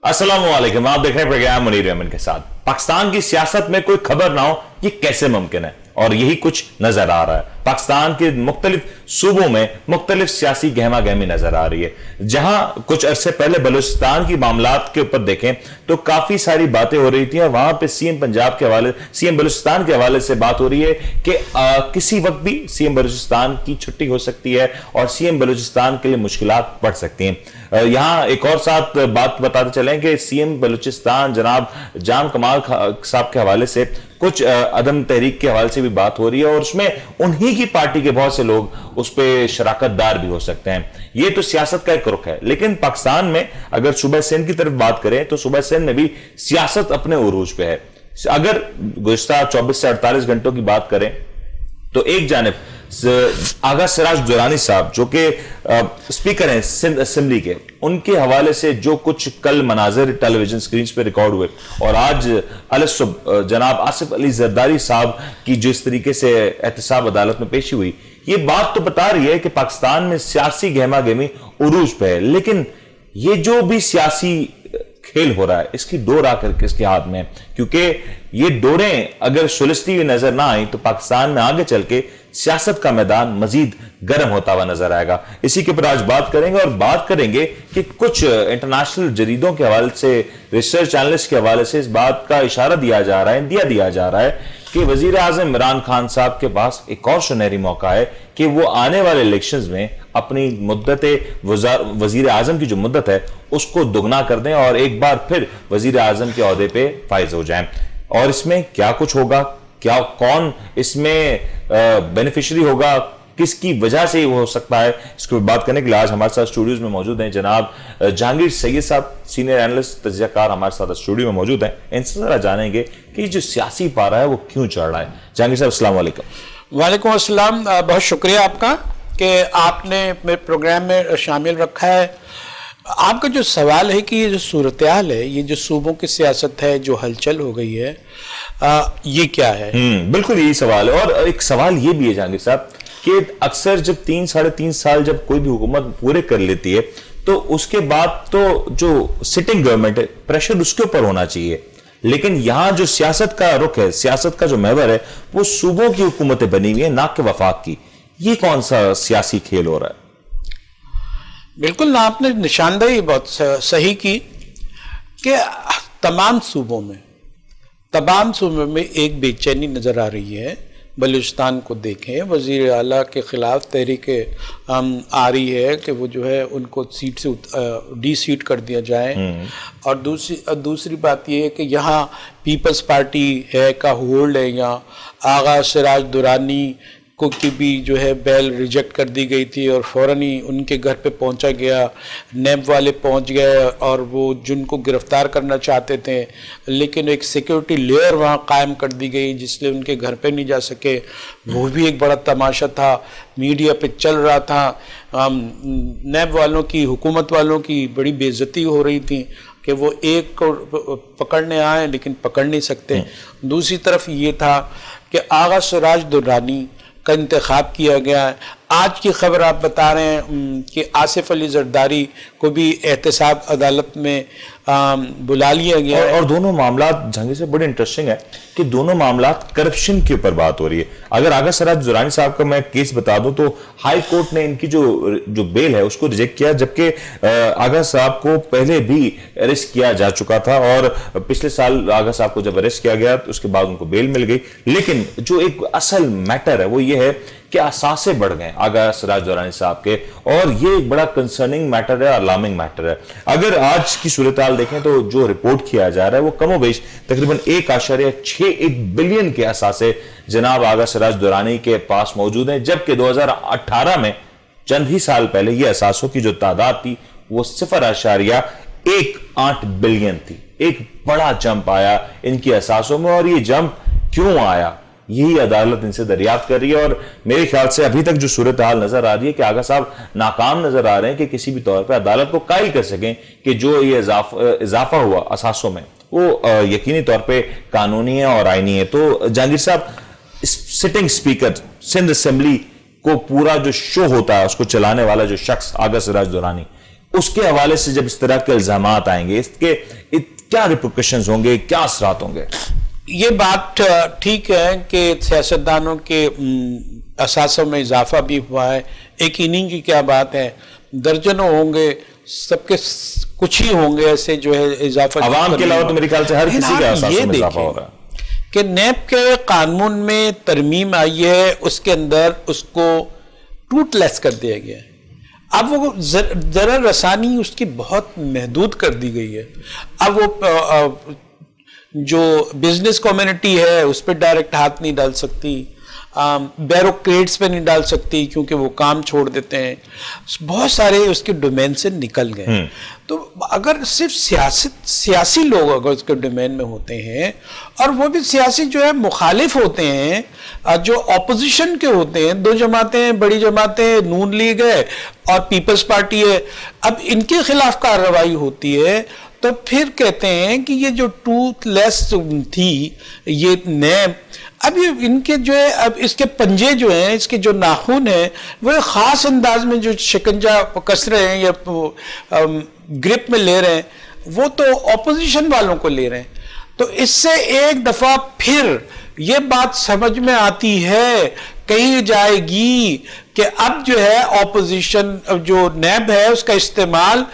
अस्सलाम वालेकुम, आप देख रहे हैं प्रोग्राम मुनीर अहमद के साथ। पाकिस्तान की सियासत में कोई खबर ना हो, ये कैसे मुमकिन है? और यही कुछ नजर आ रहा है। पाकिस्तान के मुख्तलिफ सूबों में मुख्तलिफ सियासी गहमा गहमी नजर आ रही है। जहां कुछ अरसे पहले बलूचिस्तान की मामलात के ऊपर देखें तो काफी सारी बातें हो रही थी और वहां पे सीएम पंजाब के हवाले, सीएम बलूचिस्तान के हवाले से बात हो रही है कि किसी वक्त भी सीएम बलूचिस्तान की छुट्टी हो सकती है और सीएम बलूचिस्तान के लिए मुश्किलात बढ़ सकती हैं। यहां एक और साथ बात बताते चलें कि सीएम बलूचिस्तान जनाब जाम कमाल साहब के हवाले से कुछ अदम तहरीक के हवाले से भी बात हो रही है और उसमें उन्हीं की पार्टी के बहुत से लोग उस पर शराकतदार भी हो सकते हैं। ये तो सियासत का एक रुख है। लेकिन पाकिस्तान में अगर सूबा सिंध की तरफ बात करें तो सूबा सिंध में भी सियासत अपने उरूज पे है। अगर गुज़िश्ता 24 से 48 घंटों की बात करें तो एक जानिब आगा सिराज दुरानी साहब जो कि स्पीकर हैं सिंध असेंबली के, उनके हवाले से जो कुछ कल मनाजिर टेलीविजन स्क्रीन पे रिकॉर्ड हुए और आज अलसुब जनाब आसिफ अली जरदारी साहब की जो इस तरीके से एहतसाब अदालत में पेशी हुई, ये बात तो बता रही है कि पाकिस्तान में सियासी गहमा गहमी उरूज पे है। लेकिन ये जो भी सियासी खेल हो रहा है इसकी डोर आकर किसके हाथ में है? क्योंकि ये डोरें अगर सुलझती हुई नजर ना आई तो पाकिस्तान में आगे चल के सियासत का मैदान मजीद गर्म होता हुआ नजर आएगा। इसी के ऊपर आज बात करेंगे और बात करेंगे कि कुछ इंटरनेशनल जरीदों के हवाले से, रिसर्च एनालिस्ट के हवाले से इस बात का इशारा दिया जा रहा है कि वजीर आजम इमरान खान साहब के पास एक और सुनहरी मौका है कि वो आने वाले इलेक्शंस में अपनी मुद्दत वजीर आजम की जो मुद्दत है उसको दुगना कर दें और एक बार फिर वजीर आजम के ओहदे पे फाइज हो जाएं। और इसमें क्या कुछ होगा, क्या कौन इसमें बेनिफिशियरी होगा, किसकी वजह से हो सकता है, इसके ऊपर बात करने के लिए आज हमारे साथ स्टूडियोज में मौजूद हैं जनाब जहांगीर सैयद साहब, सीनियर एनालिस्ट तज्जियाकार हमारे साथ स्टूडियो में मौजूद हैं। इनसे जरा जानेंगे कि जो सियासी पारा है वो क्यों चढ़ रहा है। जहांगीर साहब अस्सलाम वालेकुम। वालेकुम अस्सलाम, बहुत शुक्रिया आपका कि आपने मेरे प्रोग्राम में शामिल रखा है। आपका जो सवाल है कि ये जो सूरत हाल है, ये जो सूबों की सियासत है जो हलचल हो गई है, ये क्या है? बिल्कुल यही सवाल है। और एक सवाल ये भी है जहांगीर साहब कि अक्सर जब 3-3.5 साल जब कोई भी हुकूमत पूरे कर लेती है तो उसके बाद तो जो सिटिंग गवर्नमेंट है प्रेशर उसके ऊपर होना चाहिए। लेकिन यहां जो सियासत का रुख है, सियासत का जो महवर है वो सूबों की हुकूमतें बनी हुई है, ना कि वफाक की। ये कौन सा सियासी खेल हो रहा है? बिल्कुल, आपने निशानदेही बहुत सही की कि तमाम सूबों में एक बेचैनी नजर आ रही है। बलूचिस्तान को देखें, वजीर आला के खिलाफ तहरीकें आ रही है कि वो जो है उनको सीट से डी सीट कर दिया जाए। और दूसरी बात ये है कि यहाँ पीपल्स पार्टी है का होल्ड है। यहाँ आगा सिराज दुरानी को की भी जो है बेल रिजेक्ट कर दी गई थी और फ़ौरन ही उनके घर पे पहुंचा गया, नैब वाले पहुंच गए और वो जिनको गिरफ्तार करना चाहते थे लेकिन एक सिक्योरिटी लेयर वहां कायम कर दी गई जिसलिए उनके घर पे नहीं जा सके। वो भी एक बड़ा तमाशा था, मीडिया पे चल रहा था। नैब वालों की, हुकूमत वालों की बड़ी बेइज्जती हो रही थी कि वो एक को पकड़ने आए लेकिन पकड़ नहीं सकते। दूसरी तरफ ये था कि आगा सिराज दुरानी का इंतखाब किया गया है। आज की खबर आप बता रहे हैं कि आसिफ अली जरदारी को भी एहतसाब अदालत में बुला लिया गया और दोनों मामला जहांगीर से बड़े इंटरेस्टिंग है कि दोनों मामला करप्शन के ऊपर बात हो रही है। अगर आगा सिराज दुरानी साहब का मैं केस बता दूं तो हाई कोर्ट ने इनकी जो बेल है उसको रिजेक्ट किया, जबकि आगा साहब को पहले भी अरेस्ट किया जा चुका था और पिछले साल आगा साहब को जब अरेस्ट किया गया तो उसके बाद उनको बेल मिल गई। लेकिन जो एक असल मैटर है वो ये है कि असासे बढ़ गए आगा सिराज दुरानी साहब के और ये एक बड़ा कंसर्निंग मैटर है, अलार्मिंग मैटर है। अगर आज की सूरत हाल देखें तो जो रिपोर्ट किया जा रहा है वो कमोबेश तकरीबन 1.61 बिलियन के असासे जनाब आगा सिराज दुरानी के पास मौजूद हैं, जबकि 2018 में चंद ही साल पहले ये असासों की जो तादाद थी वो 0.18 बिलियन थी। एक बड़ा जंप आया इनकी असासों में और ये जंप क्यों आया यही अदालत इनसे दरियाफ्त कर रही है। और मेरे ख्याल से अभी तक जो सूरत हाल नजर आ रही है कि आगा साहब नाकाम नजर आ रहे हैं कि किसी भी तौर पर अदालत को कायल कर सकें कि जो ये इजाफा हुआ असासों में वो यकीनी तौर पे कानूनी है और आईनी है। तो जहांगीर साहब, सिटिंग स्पीकर सिंध असेंबली को पूरा जो शो होता है उसको चलाने वाला जो शख्स आगा सिराज दुरानी, उसके हवाले से जब इस तरह के इल्जामात आएंगे, इसके क्या रिपरकशंस होंगे, क्या असरात होंगे? ये बात ठीक है कि सियासतदानों के असासों में इजाफा भी हुआ है। एक इन्हीं की क्या बात है, दर्जनों होंगे, सबके कुछ ही होंगे ऐसे जो है इजाफा। अवाम के अलावा तो मेरे ख्याल से हर किसी के असासों में इजाफा हो रहा है कि नैब के कानून में तरमीम आई है, उसके अंदर उसको टूटलेस कर दिया गया है। अब वो जरा रसानी उसकी बहुत महदूद कर दी गई है। अब वो जो बिजनेस कम्युनिटी है उस पर डायरेक्ट हाथ नहीं डाल सकती, बैरोक्रेट्स पे नहीं डाल सकती क्योंकि वो काम छोड़ देते हैं, बहुत सारे उसके डोमेन से निकल गए। तो अगर सिर्फ सियासी लोग अगर उसके डोमेन में होते हैं, और वो भी सियासी जो है मुखालिफ होते हैं, जो ऑपोजिशन के होते हैं, दो जमातें बड़ी जमातें नून लीग है और पीपल्स पार्टी है, अब इनके खिलाफ कार्रवाई होती है तो फिर कहते हैं कि ये जो टूथलेस थी ये नैब, अब ये इनके जो है, अब इसके पंजे जो हैं, इसके जो नाखून हैं, वो खास अंदाज में जो शिकंजा कस रहे हैं या ग्रिप में ले रहे हैं, वो तो ऑपोजिशन वालों को ले रहे हैं। तो इससे एक दफा फिर ये बात समझ में आती है, कही जाएगी कि अब जो है ऑपोजिशन जो नैब है उसका इस्तेमाल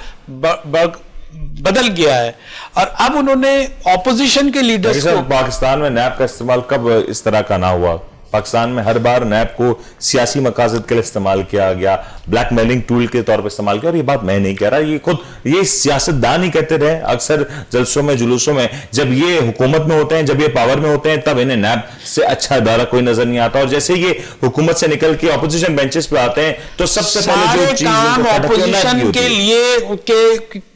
बदल गया है, और अब उन्होंने ऑपोजिशन के लीडर्स को। पाकिस्तान में नैब का इस्तेमाल कब इस तरह का ना हुआ? पाकिस्तान में हर बार नैब को सियासी मकासद के लिए इस्तेमाल किया गया, ब्लैकमेलिंग टूल के तौर पर इस्तेमाल किया। और ये बात मैं नहीं कह रहा, ये खुद ये सियासतदान ही कहते रहे अक्सर जलसों में जुलूसों में, जब ये हुकूमत में होते हैं, जब ये पावर में होते हैं, तब इन्हें नैब से अच्छा इदारा कोई नजर नहीं आता, और जैसे ये हुकूमत से निकल के ऑपोजिशन बेंचेस पे आते हैं तो सबसे पहले जो चीज ऑपोजिशन के लिए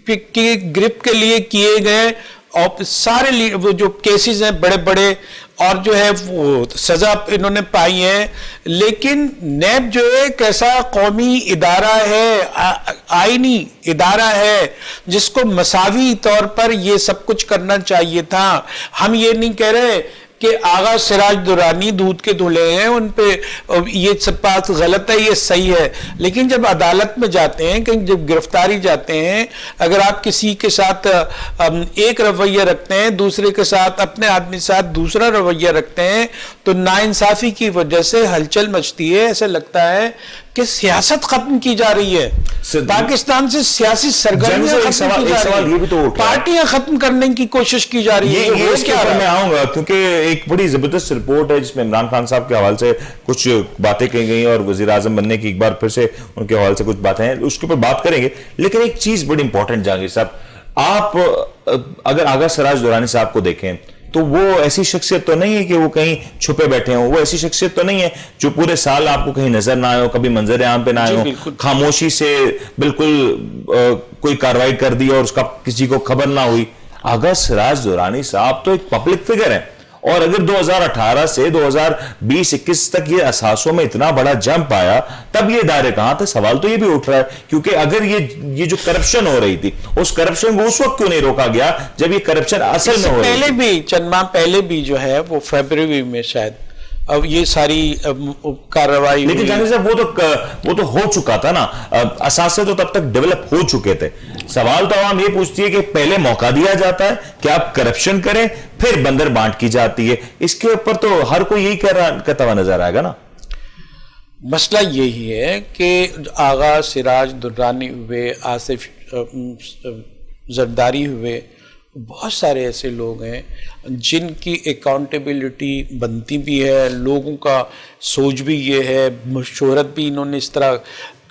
की ग्रिप के लिए किए गए, और सारे वो जो केसेस हैं बड़े बड़े, और जो है वो सजा इन्होंने पाई है। लेकिन नैब जो है कैसा कौमी इदारा है, आईनी इदारा है, जिसको मसावी तौर पर ये सब कुछ करना चाहिए था। हम ये नहीं कह रहे कि आगा सिराज दुरानी दूध के धुले हैं, उन पे ये सब बात गलत है, ये सही है, लेकिन जब अदालत में जाते हैं, कहीं जब गिरफ्तारी जाते हैं, अगर आप किसी के साथ एक रवैया रखते हैं, दूसरे के साथ अपने आदमी के साथ दूसरा रवैया रखते हैं, तो नाइंसाफी की वजह से हलचल मचती है। ऐसा लगता है कि सियासत खत्म की जा रही है, पाकिस्तान से सियासी सरगर्मियां खत्म की जा रही है, पार्टियां खत्म करने की कोशिश की जा रही है। ये इसके ऊपर मैं आऊंगा क्योंकि एक बड़ी जबरदस्त रिपोर्ट है जिसमें इमरान खान साहब के हवाले से कुछ बातें कही गई और वजीर आजम बनने की एक बार फिर से उनके हवाले से कुछ बातें हैं, उसके ऊपर बात करेंगे। लेकिन एक चीज बड़ी इंपॉर्टेंट जहांगीर साहब, आप अगर आगा सिराज दुरानी साहब को देखें तो वो ऐसी शख्सियत तो नहीं है कि वो कहीं छुपे बैठे हों, वो ऐसी शख्सियत तो नहीं है जो पूरे साल आपको कहीं नजर ना आए हो, कभी मंजर आम पे ना आए हो, खामोशी से बिल्कुल कोई कार्रवाई कर दी और उसका किसी को खबर ना हुई। आगा सिराज दुरानी साहब तो एक पब्लिक फिगर है, और अगर 2018 से 2020-21 तक ये असासों में इतना बड़ा जंप आया, तब ये दायरे कहां थे? सवाल तो ये भी उठ रहा है, क्योंकि अगर ये जो करप्शन हो रही थी, उस करप्शन को उस वक्त क्यों नहीं रोका गया जब ये करप्शन असल में हो रही थी? पहले भी चंद माह पहले भी जो है वो फरवरी में शायद अब ये सारी कार्रवाई, लेकिन जाने से वो तो हो चुका था ना, असासे तो तब तक डेवलप हो चुके थे। सवाल तो आवाम ये पूछती है कि पहले मौका दिया जाता है कि आप करप्शन करें, फिर बंदर बांट की जाती है। इसके ऊपर तो हर कोई यही कहता हुआ नजर आएगा ना। मसला यही है कि आगा सिराज दुर्रानी हुए, आसिफ जरदारी हुए, बहुत सारे ऐसे लोग हैं जिनकी अकाउंटेबिलिटी बनती भी है, लोगों का सोच भी ये है, शोहरत भी इन्होंने इस तरह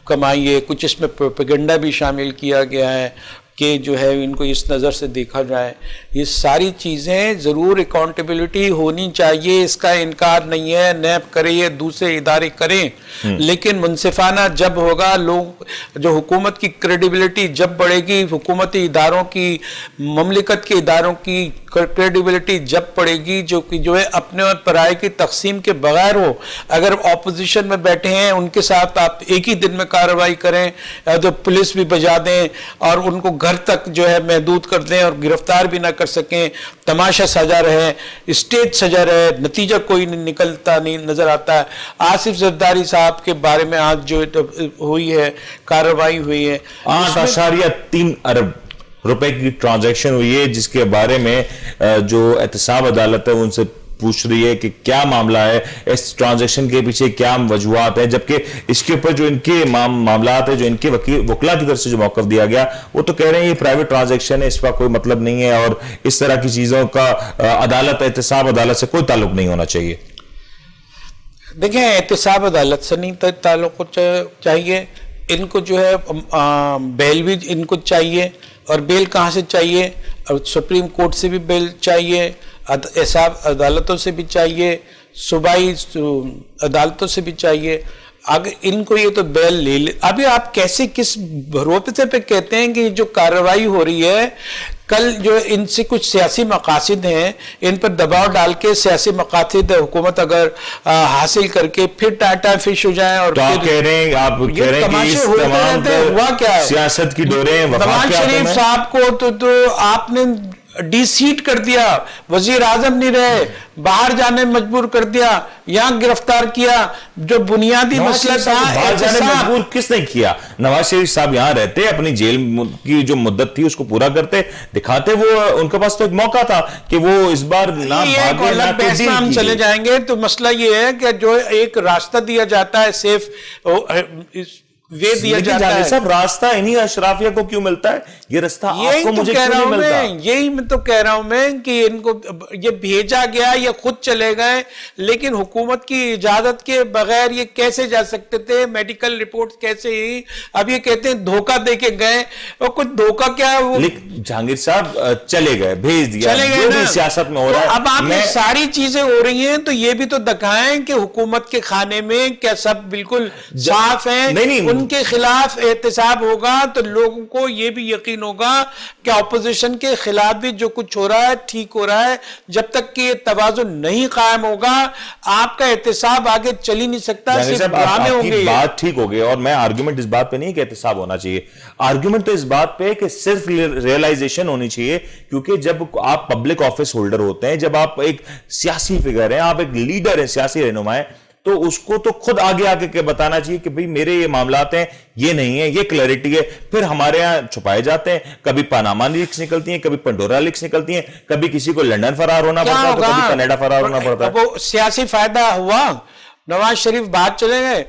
कमाई है, कुछ इसमें प्रोपेगेंडा भी शामिल किया गया है कि जो है इनको इस नज़र से देखा जाए। ये सारी चीज़ें ज़रूर अकाउंटेबिलिटी होनी चाहिए, इसका इनकार नहीं है, नैब करे या दूसरे इदारे करें, लेकिन मुनसिफाना जब होगा, लोग जो हुकूमत की क्रेडिबिलिटी जब बढ़ेगी, हुकूमती इदारों की, ममलिकत के इदारों की क्रेडिबिलिटी जब पड़ेगी जो कि जो है अपने और पराये की तकसीम के बगैर हो। अगर ऑपोजिशन में बैठे हैं उनके साथ आप एक ही दिन में कार्रवाई करें, तो पुलिस भी बजा दें और उनको घर तक जो है महदूद कर दें और गिरफ्तार भी ना कर सकें, तमाशा सजा रहे, स्टेज सजा रहे, नतीजा कोई निकलता नहीं नजर आता है। आसिफ जरदारी साहब के बारे में आज जो हुई है कार्रवाई हुई है, 8.3 अरब रुपए की ट्रांजैक्शन हुई है, जिसके बारे में जो एहतसाब अदालत है उनसे पूछ रही है कि क्या मामला है, इस ट्रांजैक्शन के पीछे क्या वजूहात है, जबकि इसके ऊपर जो इनके मामलात है, जो इनके वकीला की तरफ से जो मौक़िफ़ दिया गया, वो तो कह रहे हैं ये प्राइवेट ट्रांजैक्शन है, इसका कोई मतलब नहीं है और इस तरह की चीजों का अदालत एहतसाब अदालत से कोई ताल्लुक नहीं होना चाहिए। देखें, एहतसाब अदालत से नहीं ताल्लुक चाहिए, इनको जो है बेल भी इनको चाहिए, और बेल कहाँ से चाहिए, और सुप्रीम कोर्ट से भी बेल चाहिए, एहतसाब अदालतों से भी चाहिए, सूबाई अदालतों से भी चाहिए। अगर इनको ये तो बेल ले अभी आप कैसे किस भरोसे पे कहते हैं कि जो कार्रवाई हो रही है, कल जो इनसे कुछ सियासी मकासद हैं, इन पर दबाव डाल के सियासी मकासद हुकूमत अगर हासिल करके फिर टाटा फिश हो जाए और तो आप कह रहे हैं, आप कह रहे हैं कि इस तमाम हुआ क्या है, सियासत की डोरें नवाज शरीफ साहब को तो आपने डिसीट कर दिया, वजीर आजम नहीं रहे, बाहर जाने मजबूर कर दिया, यहां गिरफ्तार किया। जो बुनियादी मसला था, बाहर जाने मजबूर किसने किया? नवाज शरीफ साहब यहां रहते, अपनी जेल की जो मुद्दत थी उसको पूरा करते दिखाते, वो उनके पास तो एक मौका था कि वो इस बार ना भागे ना बहस में हम चले जाएंगे। तो मसला ये है कि जो एक रास्ता दिया जाता है, सेफ वे दिया जाता है, सब रास्ता इन्हीं अशराफिया को क्यों मिलता है? ये रास्ता आपको मुझे क्यों नहीं मिलता? यही मैं तो कह रहा हूं मैं कि इनको ये भेजा गया, ये खुद चले गए, लेकिन हुकूमत की इजाजत के बगैर ये कैसे जा सकते थे? मेडिकल रिपोर्ट कैसे ही, अब ये कहते हैं धोखा दे के गए, और कुछ धोखा क्या है वो जहांगीर साहब चले गए, भेज दिया, चले गए ना, सियासत में हो रहा है। अब आप ये सारी चीजें हो रही हैं, तो ये भी तो दिखाएं कि हुकूमत के खाने में क्या सब बिल्कुल साफ है? नहीं, उनके खिलाफ एहतसाब होगा तो लोगों को यह भी यकीन होगा कि ऑपोजिशन के खिलाफ भी जो कुछ हो रहा है ठीक हो रहा है। जब तक कि तवाज़ुन नहीं कायम होगा, आपका एहतसाब आगे चल ही नहीं सकता, सिर्फ ड्रामे होंगे। बात ठीक हो गई, और मैं आर्गुमेंट इस बात पे नहीं कि एहतसाब होना चाहिए, आर्गुमेंट तो इस बात पे कि सिर्फ रियलाइजेशन होनी चाहिए, क्योंकि जब आप पब्लिक ऑफिस होल्डर होते हैं, जब आप एक सियासी फिगर हैं, आप एक लीडर हैं, सियासी रहनुमा है, तो उसको तो खुद आगे आके के बताना चाहिए कि भाई मेरे ये मामलात हैं, ये नहीं है, ये क्लैरिटी है। फिर हमारे यहां छुपाए जाते हैं, कभी पनामा लीक्स निकलती हैं, कभी पंडोरा लीक्स निकलती हैं, कभी किसी को लंदन फरार होना पड़ता है, तो कभी कनाडा फरार होना पड़ता है। वो सियासी फायदा हुआ, नवाज शरीफ बाहर चले गए,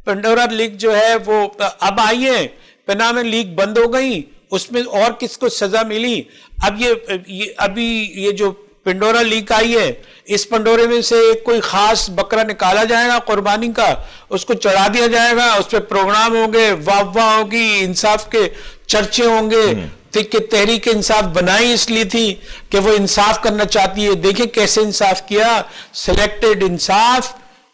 पंडोरा लीक जो है वो अब आई है, पनामा लीक बंद हो गई, उसमें और किसको सजा मिली? अब ये अभी ये जो पंडोरा लीक आई है, इस पंडोरे में से एक कोई खास बकरा निकाला जाएगा कुर्बानी का, उसको चढ़ा दिया जाएगा, उस पर प्रोग्राम होंगे, वाह होगी, इंसाफ के चर्चे होंगे कि तहरीक इंसाफ बनाई इसलिए थी कि वो इंसाफ करना चाहती है। देखें कैसे इंसाफ किया, सिलेक्टेड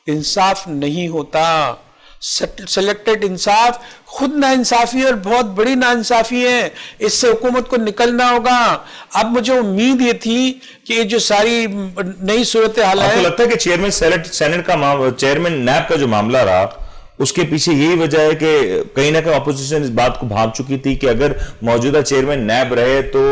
इंसाफ नहीं होता, सिलेक्टेड इंसाफ खुद नाइंसाफी और बहुत बड़ी नाइंसाफी है, इससे हुकूमत को निकलना होगा। अब मुझे उम्मीद ये थी कि ये जो सारी नई सूरत हाल है, लगता है कि चेयरमैन सेनेट का चेयरमैन नैब का जो मामला रहा, उसके पीछे यही वजह है कि कहीं ना कहीं ऑपोजिशन इस बात को भांप चुकी थी कि अगर मौजूदा चेयरमैन नैब रहे तो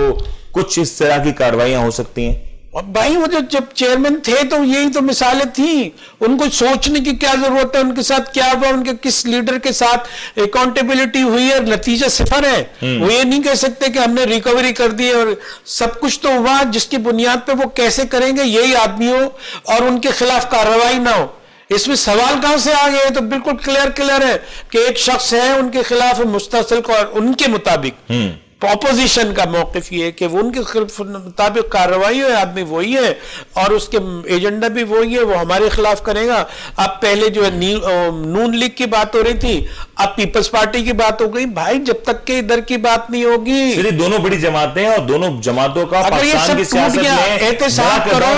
कुछ इस तरह की कार्रवाइयां हो सकती हैं। और भाई वो जब चेयरमैन थे तो यही तो मिसालें थी, उनको सोचने की क्या जरूरत है, उनके साथ क्या हुआ, उनके किस लीडर के साथ अकाउंटेबिलिटी हुई है, नतीजा सिफर है। वो ये नहीं कह सकते कि हमने रिकवरी कर दी और सब कुछ तो हुआ, जिसकी बुनियाद पे वो कैसे करेंगे, यही आदमी हो और उनके खिलाफ कार्रवाई ना हो। इसमें सवाल कहां से आ गए? तो बिल्कुल क्लियर है कि एक शख्स है उनके खिलाफ मुस्तसिल और उनके मुताबिक ऑपोजिशन का मौकिफ ये है कि वो उनके मुताबिक कार्रवाई है, आदमी वही है और उसके एजेंडा भी वही है, वो हमारे खिलाफ करेगा। अब पहले जो है नून लीग की बात हो रही थी, अब पीपल्स पार्टी की बात हो गई। भाई जब तक के इधर की बात नहीं होगी, दोनों बड़ी जमातें और दोनों जमातों का अगर ये सब टूट गया, एहतसाब करो,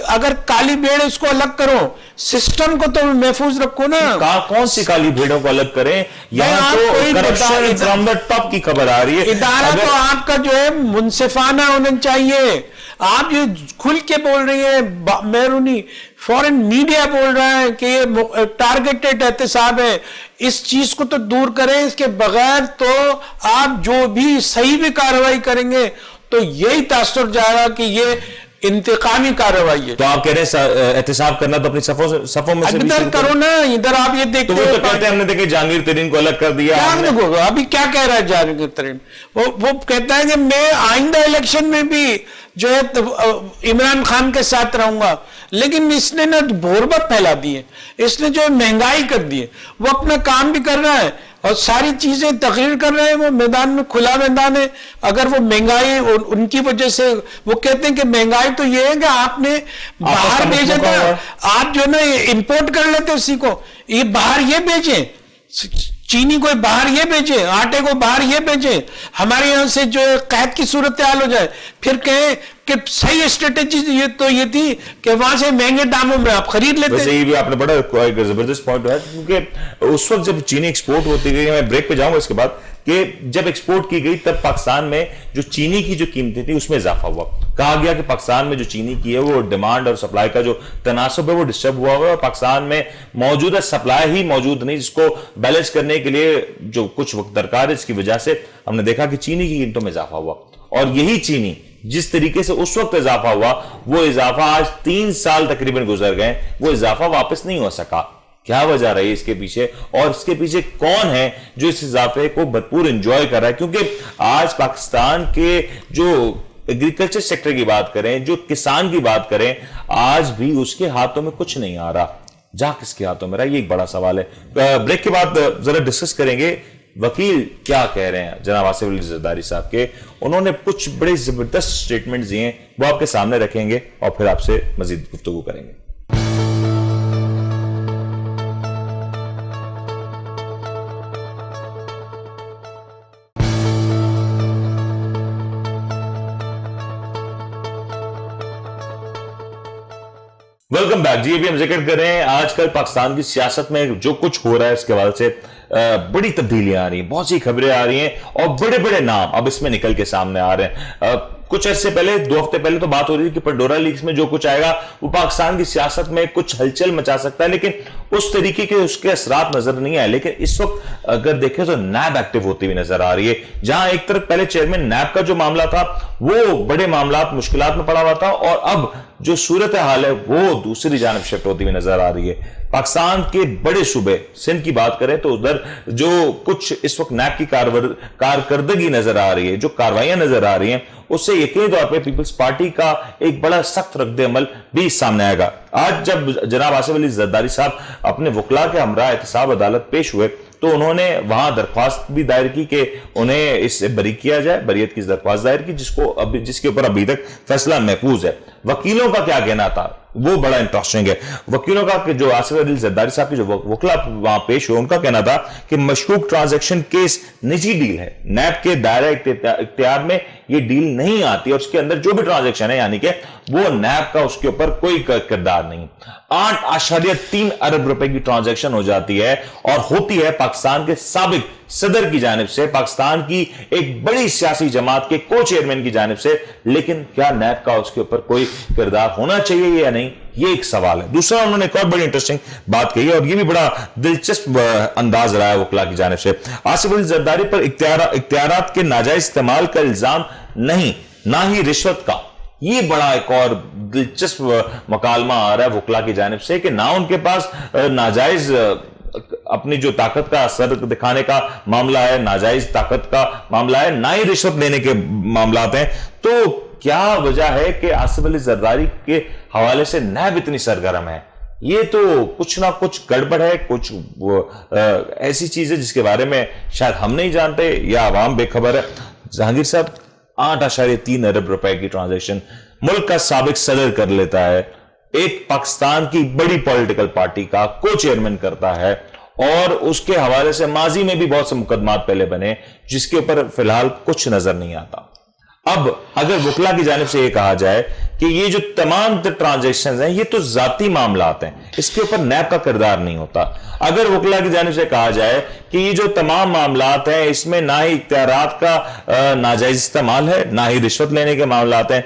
अगर काली भेड़ उसको अलग करो, सिस्टम को तो महफूज रखो ना। कौन सी काली भेड़ों को अलग करें? यहाँ तो करप्शन फ्रॉम द टॉप की खबर आ रही है। इदारा तो आपका जो है मुनसिफाना होना चाहिए। आप ये खुल के बोल रही है, मैरूनी फॉरेन मीडिया बोल रहा है कि ये टारगेटेड एहतसाब है। इस चीज को तो दूर करें, इसके बगैर तो आप जो भी सही भी कार्रवाई करेंगे तो यही तासुर जाएगा कि ये इंतकामी कार्रवाई है। तो आप कह रहे हैं एहतसाब करना तो अपनी सफों में से भी इधर करो ना, इधर आप ये देखते तो वो तो कहते हैं हमने देखे जहांगीर तरीन को अलग कर दिया। अभी क्या कह रहा है जहांगीर तरीन? वो कहता है कि मैं आइंदा इलेक्शन में भी जो है इमरान खान के साथ रहूंगा, लेकिन इसने ना भोरबत फैला दी है, इसने जो महंगाई कर दी है। वो अपना काम भी कर रहा है और सारी चीजें तकरीर कर रहे हैं, वो मैदान में खुला मैदान है। अगर वो महंगाई उनकी वजह से, वो कहते हैं कि महंगाई तो ये है कि आपने बाहर भेजा था, आप जो ना इंपोर्ट कर लेते उसी को, ये बाहर ये भेजें, चीनी को बाहर ये बेचे, आटे को बाहर ये बेचे, हमारे यहां से जो कैद की सूरत हाल हो जाए, फिर कहें कि सही स्ट्रेटेजी ये तो ये थी कि वहां से महंगे दामों में आप खरीद लेते। वैसे ये भी आपने बड़ा जबरदस्त पॉइंट है, क्योंकि उस वक्त जब चीनी एक्सपोर्ट होती गई, मैं ब्रेक पे जाऊंगा इसके बाद, कि जब एक्सपोर्ट की गई तब पाकिस्तान में जो चीनी की जो कीमतें थी उसमें इजाफा हुआ। कहा गया कि पाकिस्तान में जो चीनी की है वो डिमांड और सप्लाई का जो तनासुब है वो डिस्टर्ब हुआ है और पाकिस्तान में मौजूदा सप्लाई ही मौजूद नहीं, जिसको बैलेंस करने के लिए जो कुछ वक्त दरकार है। इसकी वजह से हमने देखा कि चीनी की कीमतों में इजाफा हुआ और यही चीनी जिस तरीके से उस वक्त इजाफा हुआ, वो इजाफा आज 3 साल तकरीबन गुजर गए, वो इजाफा वापस नहीं हो सका। क्या वजह रही इसके पीछे और इसके पीछे कौन है जो इस इजाफे को भरपूर एंजॉय कर रहा है? क्योंकि आज पाकिस्तान के जो एग्रीकल्चर सेक्टर की बात करें, जो किसान की बात करें, आज भी उसके हाथों में कुछ नहीं आ रहा। जा किसके हाथों में रहा, ये एक बड़ा सवाल है। ब्रेक के बाद जरा डिस्कस करेंगे वकील क्या कह रहे हैं जनाब आसिफ अली जरदारी साहब के। उन्होंने कुछ बड़े जबरदस्त स्टेटमेंट दिए हैं, वो आपके सामने रखेंगे और फिर आपसे मजीद गुफ्तगू करेंगे। वेलकम बैक जी। अभी हम जिक्र कर रहे हैं आजकल पाकिस्तान की सियासत में जो कुछ हो रहा है, इसके हवाले से बड़ी तब्दीलियां आ रही हैं, बहुत सी खबरें आ रही हैं और बड़े बड़े नाम अब इसमें निकल के सामने आ रहे हैं। कुछ अर्से पहले, 2 हफ्ते पहले तो बात हो रही थी कि पंडोरा लीक्स में जो कुछ आएगा वो पाकिस्तान की सियासत में कुछ हलचल मचा सकता है, लेकिन उस तरीके के उसके असरात नजर नहीं आए। लेकिन इस वक्त अगर देखें तो नैब एक्टिव होती हुई नजर आ रही है, जहां एक तरफ पहले चेयरमैन नैब का जो मामला था वो बड़े मामला मुश्किलात में पड़ा हुआ था और अब जो सूरत हाल है वो दूसरी जानिब शिफ्ट होती हुई नजर आ रही है। पाकिस्तान के बड़े सूबे सिंध की बात करें तो उधर जो कुछ इस वक्त नैब की कारकर्दगी नजर आ रही है, जो कार्रवाइयां नजर आ रही हैं, उससे यकीनी तौर पर पीपल्स पार्टी का एक बड़ा सख्त रद्द-ए-अमल भी सामने आएगा। आज जब जनाब आसिफ अली जरदारी साहब अपने वकला के हमरा एहतसाब अदालत पेश हुए तो उन्होंने वहां दरख्वास्त भी दायर की कि उन्हें इससे बरी किया जाए, बरीयत की दरख्वास्त दायर की, जिसके ऊपर अभी तक फैसला महफूज है। वकीलों का क्या कहना था वो बड़ा इंटरेस्टिंग है। वकीलों का कि जो आसिफ अली जरदारी साहब के जो वकला वहां पेश हुए, उनका कहना था कि मशकूक ट्रांजैक्शन केस निजी डील है, नैब के दायरा इख्तियार में ये डील नहीं आती और उसके अंदर जो भी ट्रांजैक्शन है यानी कि वो नैब का उसके ऊपर कोई किरदार नहीं। 8.3 अरब रुपए की ट्रांजैक्शन हो जाती है और होती है पाकिस्तान के साबिक सदर की जानिब से, पाकिस्तान की एक बड़ी सियासी जमात के को चेयरमैन की जानिब से। लेकिन क्या नैब का उसके ऊपर कोई किरदार होना चाहिए या नहीं, ये एक सवाल है। दूसरा, उन्होंने एक और बड़ी इंटरेस्टिंग बात कही और ये भी बड़ा दिलचस्प अंदाज रहा है वकला की जानिब से। आसिफ अली जरदारी पर इख्तियारात के नाजायज इस्तेमाल का इल्जाम नहीं, ना ही रिश्वत का। ये बड़ा एक और दिलचस्प मकालमा आ रहा है वकला की जानिब से कि ना उनके पास नाजायज अपनी जो ताकत का असर दिखाने का मामला है, नाजायज ताकत का मामला है, ना ही रिश्वत लेने के मामला हैं। तो क्या वजह है कि आसिफ अली जरदारी के हवाले से नैब इतनी सरगर्म है? ये तो कुछ ना कुछ गड़बड़ है, कुछ ऐसी चीज है जिसके बारे में शायद हम नहीं जानते या आवाम बेखबर है। जहांगीर साहब 8.3 अरब रुपए की ट्रांजैक्शन मुल्क का साबिक सदर कर लेता है, एक पाकिस्तान की बड़ी पॉलिटिकल पार्टी का को चेयरमैन करता है और उसके हवाले से माजी में भी बहुत से मुकदमात पहले बने जिसके ऊपर फिलहाल कुछ नजर नहीं आता। अब अगर वकला की जानिब से यह कहा जाए कि ये जो तमाम ट्रांजैक्शंस हैं ये तो जाती मामलात हैं, इसके ऊपर नैब का किरदार नहीं होता। अगर वकला की जानिब से कहा जाए कि ये जो तमाम मामलात हैं इसमें ना ही इख्तियारात का नाजायज इस्तेमाल है, ना ही रिश्वत लेने के मामलात हैं,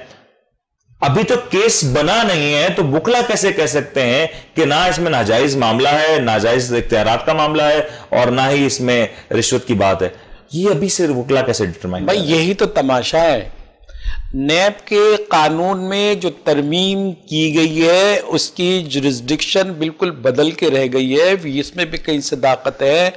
अभी तो केस बना नहीं है, तो बुकला कैसे कह सकते हैं कि ना इसमें नाजायज मामला है, नाजायज इख्तियारात का मामला है, और ना ही इसमें रिश्वत की बात है? ये अभी से बुकला कैसे डिटरमाइन? भाई यही तो तमाशा है। नैब के कानून में जो तरमीम की गई है उसकी जुरिस्डिक्शन बिल्कुल बदल के रह गई है। इसमें भी कई सदाकत है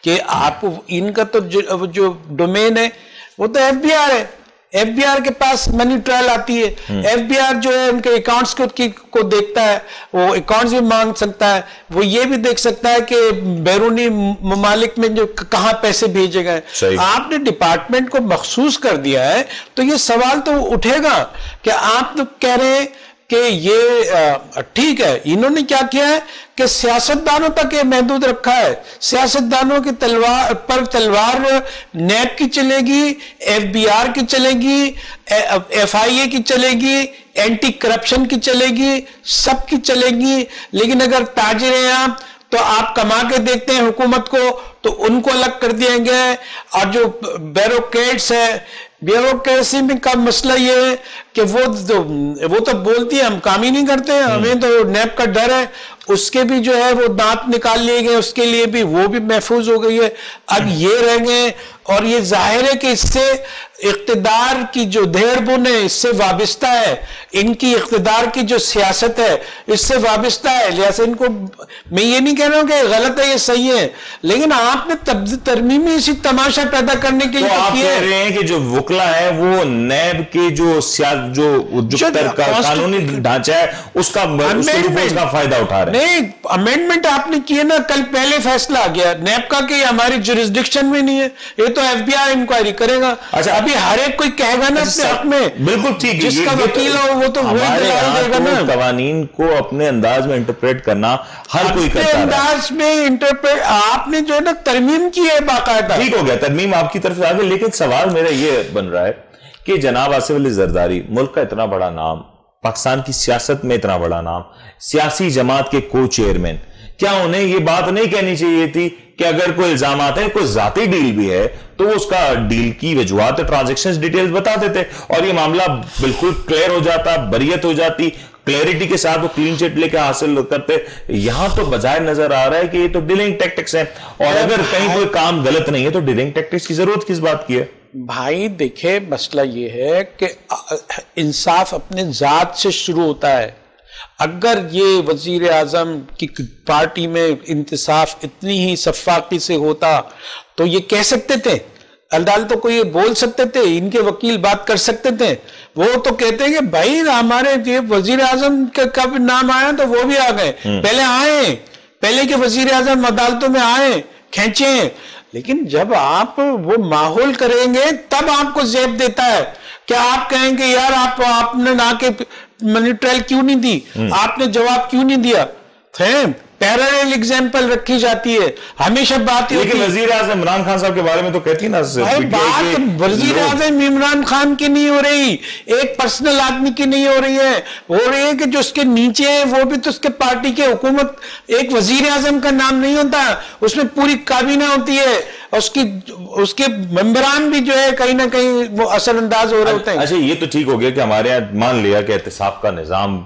कि आप इनका तो जो डोमेन है वो तो एफबीआर है। एफबीआर के पास मनी ट्रायल आती है। एफबीआर जो है उनके अकाउंट्स को देखता है, वो अकाउंट्स भी मांग सकता है, वो ये भी देख सकता है कि बैरूनी ममालिक में जो कहां पैसे भेजे गए। आपने डिपार्टमेंट को मखसूस कर दिया है, तो ये सवाल तो उठेगा कि आप तो कह रहे हैं कि ये ठीक है, इन्होंने क्या किया है कि सियासतदानों तक ये महदूद रखा है। सियासतदानों की तलवार नैब की चलेगी, एफबीआर की चलेगी, एफआईए की चलेगी, एंटी करप्शन की चलेगी, सबकी चलेगी। लेकिन अगर ताजिर हैं आप, तो आप कमा के देखते हैं हुकूमत को, तो उनको अलग कर दिया गया है। और जो ब्यूरोक्रेट्स है, ब्यूरोक्रेसी में का मसला ये है कि वो तो बोलती है, हम काम ही नहीं करते हैं, हमें तो नैब का डर है। उसके भी जो है वो दांत निकाल लिए गए, उसके लिए भी वो भी महफूज हो गई है। अब ये रह गए, और ये जाहिर है कि इससे इख्तिदार की जो देहरबुन है इससे वाबिस्ता है, इनकी इख्तिदार की जो सियासत है इससे वाबिस्ता है। लिहाजा इनको, मैं ये नहीं कह रहा हूं कि गलत है, ये सही है, लेकिन आपने तरमीमी इसी तमाशा पैदा करने के लिए तो आप कह रहे हैं कि जो वकला है वो नैब के जो कानूनी ढांचा है उसका फायदा उठा रहे हैं। नहीं, अमेंडमेंट आपने किए ना, कल पहले फैसला आ गया नैब का कि हमारी जुरिस्डिक्शन में नहीं है, ये तो एफबीआई इंक्वायरी करेगा। अच्छा, अभी हर एक कोई कहेगा ना अपने हक में, बिल्कुल ठीक है, जिसका वकील हो वो तो वही देगा ना। कवानीन को अपने अंदाज में इंटरप्रेट करना हर कोई करता है, अंदाज में इंटरप्रेट। आपने जो है ना तरमीम की है बाकायदा, ठीक हो गया, तरमीम आपकी तरफ से आ गई। लेकिन सवाल मेरा ये बन रहा है कि जनाब आसिफ अली जरदारी, मुल्क का इतना बड़ा नाम, पाकिस्तान की सियासत में इतना बड़ा नाम, सियासी जमात के को चेयरमैन, क्या उन्हें यह बात नहीं कहनी चाहिए थी कि अगर कोई इल्जाम है, कोई जाती डील भी है, तो उसका डील की वजूहात, ट्रांजैक्शंस डिटेल्स बता देते और ये मामला बिल्कुल क्लियर हो जाता, बरियत हो जाती, क्लैरिटी के साथ वो क्लीन चिट लेकर हासिल करते। यहां तो बजाय नजर आ रहा है कि ये तो डिलिंग टैक्टिक्स है, और अगर कहीं कोई काम गलत नहीं है तो डिलिंग टैक्टिक्स की जरूरत किस बात की है? भाई देखिए, मसला ये है कि इंसाफ अपने जात से शुरू होता है। अगर ये वजीर आजम की पार्टी में इंतसाफ इतनी ही शफ़ाफ़ी से होता तो ये कह सकते थे, अदालतों को ये बोल सकते थे, इनके वकील बात कर सकते थे। वो तो कहते हैं कि भाई हमारे ये वजीर आजम का कब नाम आया तो वो भी आ गए, पहले आए, पहले के वजीर आजम अदालतों में आए, खींचे। लेकिन जब आप वो माहौल करेंगे तब आपको ज़ेब देता है। क्या आप कहेंगे यार आपने ना के मनी ट्रायल क्यों नहीं दी, आपने जवाब क्यों नहीं दिया? पैरेलल एग्जाम्पल रखी जाती है हमेशा बात। लेकिन वजीर आजम इमरान खान साहब के बारे में तो कहती ना, बात वजीर आजम इमरान खान की नहीं हो रही, एक पर्सनल आदमी की नहीं हो रही है, हो रही है कि जो उसके नीचे है वो भी तो उसके पार्टी के हुकूमत, एक वजीर आजम का नाम नहीं होता, उसमें पूरी काबीना होती है, उसके मेंबरान भी जो है कहीं ना कहीं वो असरअंदाज हो रहे होते हैं। अच्छा, ये तो ठीक हो गया कि हमारे यहाँ मान लिया कि एहतिसाब का निजाम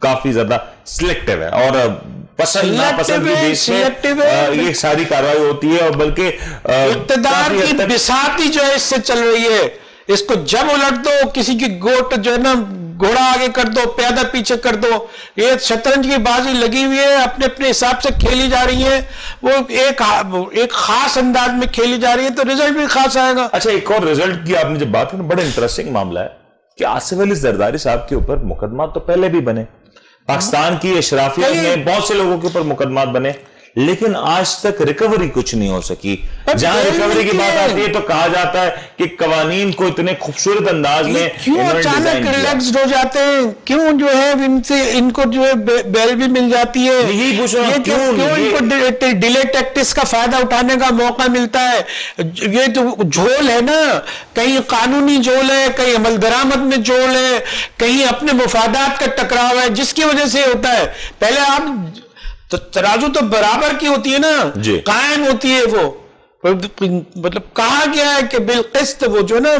काफी ज्यादा सिलेक्टिव है और पसंद नापसंद के बीच में ये सारी कार्रवाई होती है, और बल्कि इक़्तिदार की बिसाती जो है इससे चल रही है। इसको जब उलट दो, किसी की गोट जो है ना घोड़ा आगे कर दो, प्यादा पीछे कर दो, ये शतरंज की बाजी लगी हुई है, अपने अपने हिसाब से खेली जा रही है, वो एक खास अंदाज में खेली जा रही है, तो रिजल्ट भी खास आएगा। अच्छा, एक और रिजल्ट की आपने जब बात की, बड़ा इंटरेस्टिंग मामला है कि आसिफ अली जरदारी साहब के ऊपर मुकदमा तो पहले भी बने, पाकिस्तान की अशराफियत में बहुत से लोगों के ऊपर मुकदमात बने, लेकिन आज तक रिकवरी कुछ नहीं हो सकी। जहां रिकवरी की बात आती है तो कहा जाता है कि कवानीन को इतने खूबसूरत अंदाज में क्यों अचानक रिलैक्स्ड हो जाते हैं, क्यों जो है इनको जो है बेल भी मिल जाती है, यही पूछ रहा हूं, क्यों इनको डिले टैक्टिक्स का फायदा उठाने का मौका मिलता है? ये जो झोल है ना, कहीं कानूनी झोल है, कहीं अमल दरामद में झोल है, कहीं अपने मुफादात का टकराव है, जिसकी वजह से होता है। पहले आप तो तराजू तो बराबर की होती है ना, कायम होती है वो, मतलब कहा गया है कि बिलकिस्त वो जो ना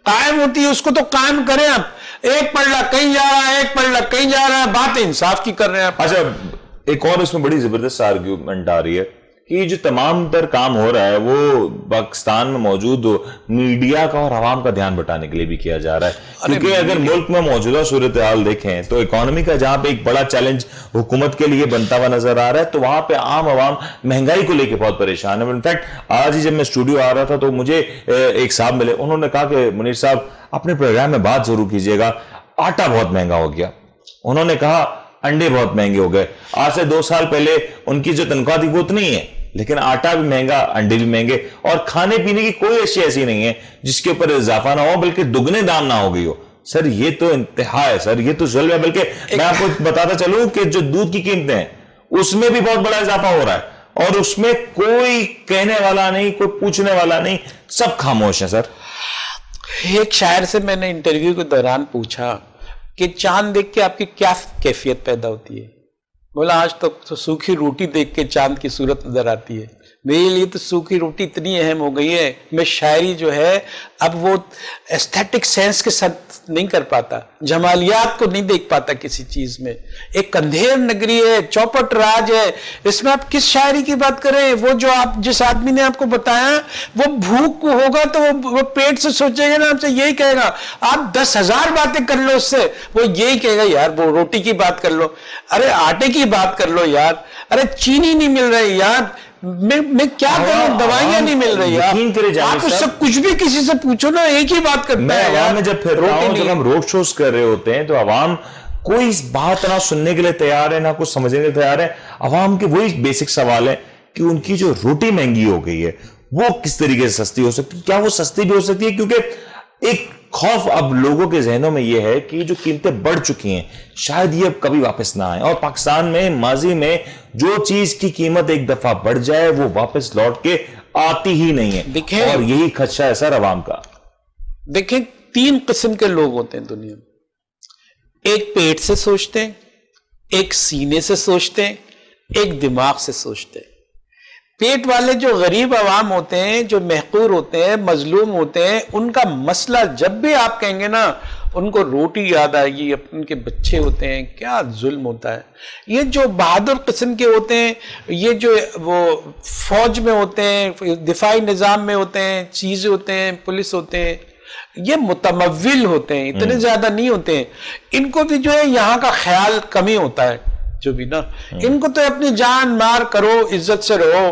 कायम होती है उसको तो कायम करें आप। एक पलड़ा कहीं जा रहा है, एक पलड़ा कहीं जा रहा है, बात इंसाफ की कर रहे हैं आप। अच्छा, एक और इसमें बड़ी जबरदस्त आर्ग्यूमेंट आ रही है कि जो तमाम तर काम हो रहा है वो पाकिस्तान में मौजूद मीडिया का और आवाम का ध्यान बटाने के लिए भी किया जा रहा है, क्योंकि अगर मुल्क में मौजूदा सूरत हाल देखें तो इकोनॉमी का जहां पे एक बड़ा चैलेंज हुकूमत के लिए बनता हुआ नजर आ रहा है, तो वहां पे आम आवाम महंगाई को लेकर बहुत परेशान है। इनफैक्ट आज ही जब मैं स्टूडियो आ रहा था तो मुझे एक साहब मिले, उन्होंने कहा कि मुनीर साहब अपने प्रोग्राम में बात जरूर कीजिएगा, आटा बहुत महंगा हो गया। उन्होंने कहा अंडे बहुत महंगे हो गए। आज से 2 साल पहले उनकी जो तनख्वाह थी वो उतनी है, लेकिन आटा भी महंगा, अंडे भी महंगे, और खाने पीने की कोई अशिया ऐसी नहीं है जिसके ऊपर इजाफा ना हो, बल्कि दुगने दाम ना हो गई हो। सर ये तो इंतहा है, सर ये तो जुल्म है। बल्कि मैं आपको बताता चलूं कि जो दूध की कीमतें हैं उसमें भी बहुत बड़ा इजाफा हो रहा है, और उसमें कोई कहने वाला नहीं, कोई पूछने वाला नहीं, सब खामोश है। सर एक शायर से मैंने इंटरव्यू के दौरान पूछा कि चांद देख के आपकी क्या कैफियत पैदा होती है? बोला आज तक तो सूखी रोटी देख के चांद की सूरत नजर आती है। मेरे लिए तो सूखी रोटी इतनी अहम हो गई है, मैं शायरी जो है अब वो एस्थेटिक सेंस के साथ नहीं कर पाता, जमालियात को नहीं देख पाता किसी चीज में। एक अंधेर नगरी है, चौपट राज है, इसमें आप किस शायरी की बात करें? वो जो आप जिस आदमी ने आपको बताया वो भूख होगा तो वो पेट से सोचेगा ना, आपसे यही कहेगा। आप 10,000 बातें कर लो उससे, वो यही कहेगा यार वो रोटी की बात कर लो, अरे आटे की बात कर लो यार, अरे चीनी नहीं मिल रही यार, मैं क्या करूं, दवाइयां नहीं मिल रही यार। आप उससे कुछ भी किसी से पूछो ना, एक ही बात करता है यार। मैं जब फिर जब हम रोड शोज कर रहे होते हैं तो आवाम कोई इस बात ना सुनने के लिए तैयार है, ना कुछ समझने के लिए तैयार है। आवाम के वही बेसिक सवाल है कि उनकी जो रोटी महंगी हो गई है वो किस तरीके से सस्ती हो सकती है, क्या वो सस्ती भी हो सकती है? क्योंकि एक खौफ अब लोगों के जहनों में यह है कि जो कीमतें बढ़ चुकी हैं शायद ये अब कभी वापस ना आए, और पाकिस्तान में माजी में जो चीज की कीमत एक दफा बढ़ जाए वो वापस लौट के आती ही नहीं है, और यही खदशा है सर अवाम का। देखें 3 किस्म के लोग होते हैं दुनिया में, एक पेट से सोचते हैं, एक सीने से सोचते हैं, एक दिमाग से सोचते हैं। पेट वाले जो गरीब अवाम होते हैं, जो महकूर होते हैं, मजलूम होते हैं, उनका मसला जब भी आप कहेंगे ना उनको रोटी याद आएगी, उनके बच्चे होते हैं, क्या जुल्म होता है। ये जो बहादुर किस्म के होते हैं, ये जो वो फौज में होते हैं, दिफाई निज़ाम में होते हैं, चीज़ें होते हैं, पुलिस होते हैं, ये मुतमव्विल होते हैं, इतने ज्यादा नहीं होते हैं। इनको भी जो है यहाँ का ख्याल कमी होता है, जो भी ना, इनको तो अपनी जान मार करो, इज्जत से रहो।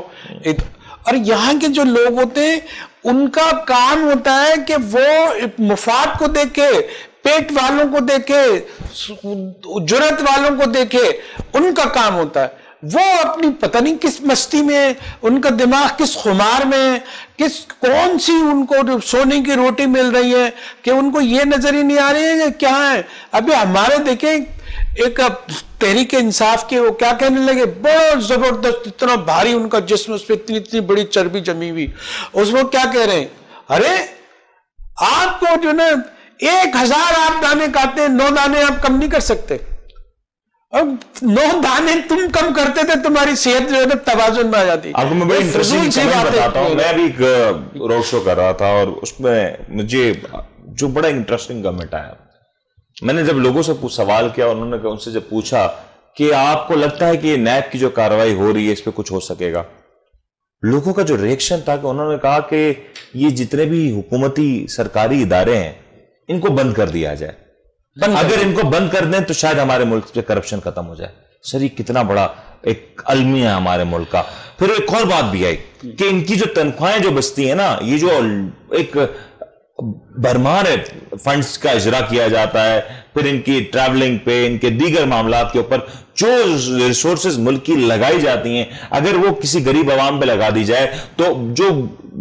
और यहाँ के जो लोग होते हैं उनका काम होता है कि वो मुफाद को देखे, पेट वालों को देखे, जुर्रत वालों को देखे, उनका काम होता है। वो अपनी पता नहीं किस मस्ती में, उनका दिमाग किस खुमार में, कौन सी उनको सोने की रोटी मिल रही है कि उनको ये नजर ही नहीं आ रही है कि क्या है। अभी हमारे देखें एक तहरीक इंसाफ के, वो क्या कहने लगे, बहुत जबरदस्त, इतना भारी उनका जिस्म, उस पर इतनी इतनी बड़ी चर्बी जमी हुई, उसमें क्या कह रहे हैं, अरे आपको जो ना 1000 आप दाने खाते हैं, 9 दाने आप कम नहीं कर सकते, और 9 दाने तुम कम करते थे तुम्हारी सेहत जो है ना तवाजुन में आ जाती। आपको मैं बड़ी इंटरेस्टिंग कमेंट बताता हूं। मैं भी एक रोड शो कर रहा था और उसमें मुझे जो बड़ा इंटरेस्टिंग कमेंट आया, मैंने जब लोगों से सवाल किया, उन्होंने उनसे जब पूछा कि आपको लगता है कि नैब की जो कार्रवाई हो रही है इस पर कुछ हो सकेगा, लोगों का जो रिएक्शन था कि उन्होंने कहा कि ये जितने भी हुकूमती सरकारी इदारे हैं इनको बंद कर दिया जाए, अगर इनको बंद कर दें तो शायद हमारे मुल्क से करप्शन खत्म हो जाए। सर ये कितना बड़ा एक अलमिया है हमारे मुल्क का। फिर एक और बात भी आई कि इनकी जो तनख्वाहें जो बचती है ना, ये जो एक भरमार है फंड्स का इजरा किया जाता है, फिर इनकी ट्रैवलिंग पे, इनके दीगर मामलात के ऊपर जो रिसोर्सेज मुल्क की लगाई जाती हैं, अगर वो किसी गरीब आवाम पे लगा दी जाए तो जो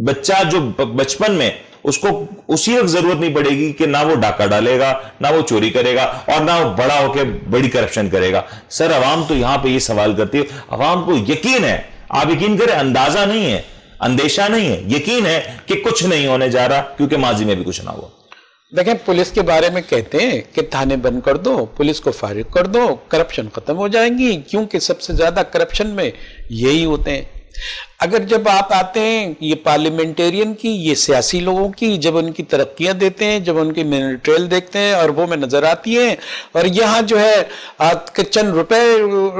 बच्चा जो बचपन में उसको उसी वक्त जरूरत नहीं पड़ेगी कि ना वो डाका डालेगा, ना वो चोरी करेगा, और ना वो बड़ा होकर बड़ी करप्शन करेगा। सर अवाम तो यहां पे ये सवाल करती है, अवाम को यकीन है, आप यकीन करें, अंदाजा नहीं है, अंदेशा नहीं है, यकीन है कि कुछ नहीं होने जा रहा, क्योंकि माजी में भी कुछ ना हुआ। देखें पुलिस के बारे में कहते हैं कि थाने बंद कर दो, पुलिस को फारिग कर दो, करप्शन खत्म हो जाएगी, क्योंकि सबसे ज्यादा करप्शन में यही होते हैं। अगर जब आप आते हैं ये पार्लियामेंटेरियन की, ये सियासी लोगों की, जब उनकी तरक्कियां देते हैं, जब उनकी मिनिस्ट्रियल देखते हैं और वो में नजर आती हैं, और यहाँ जो है आपके चंद रुपए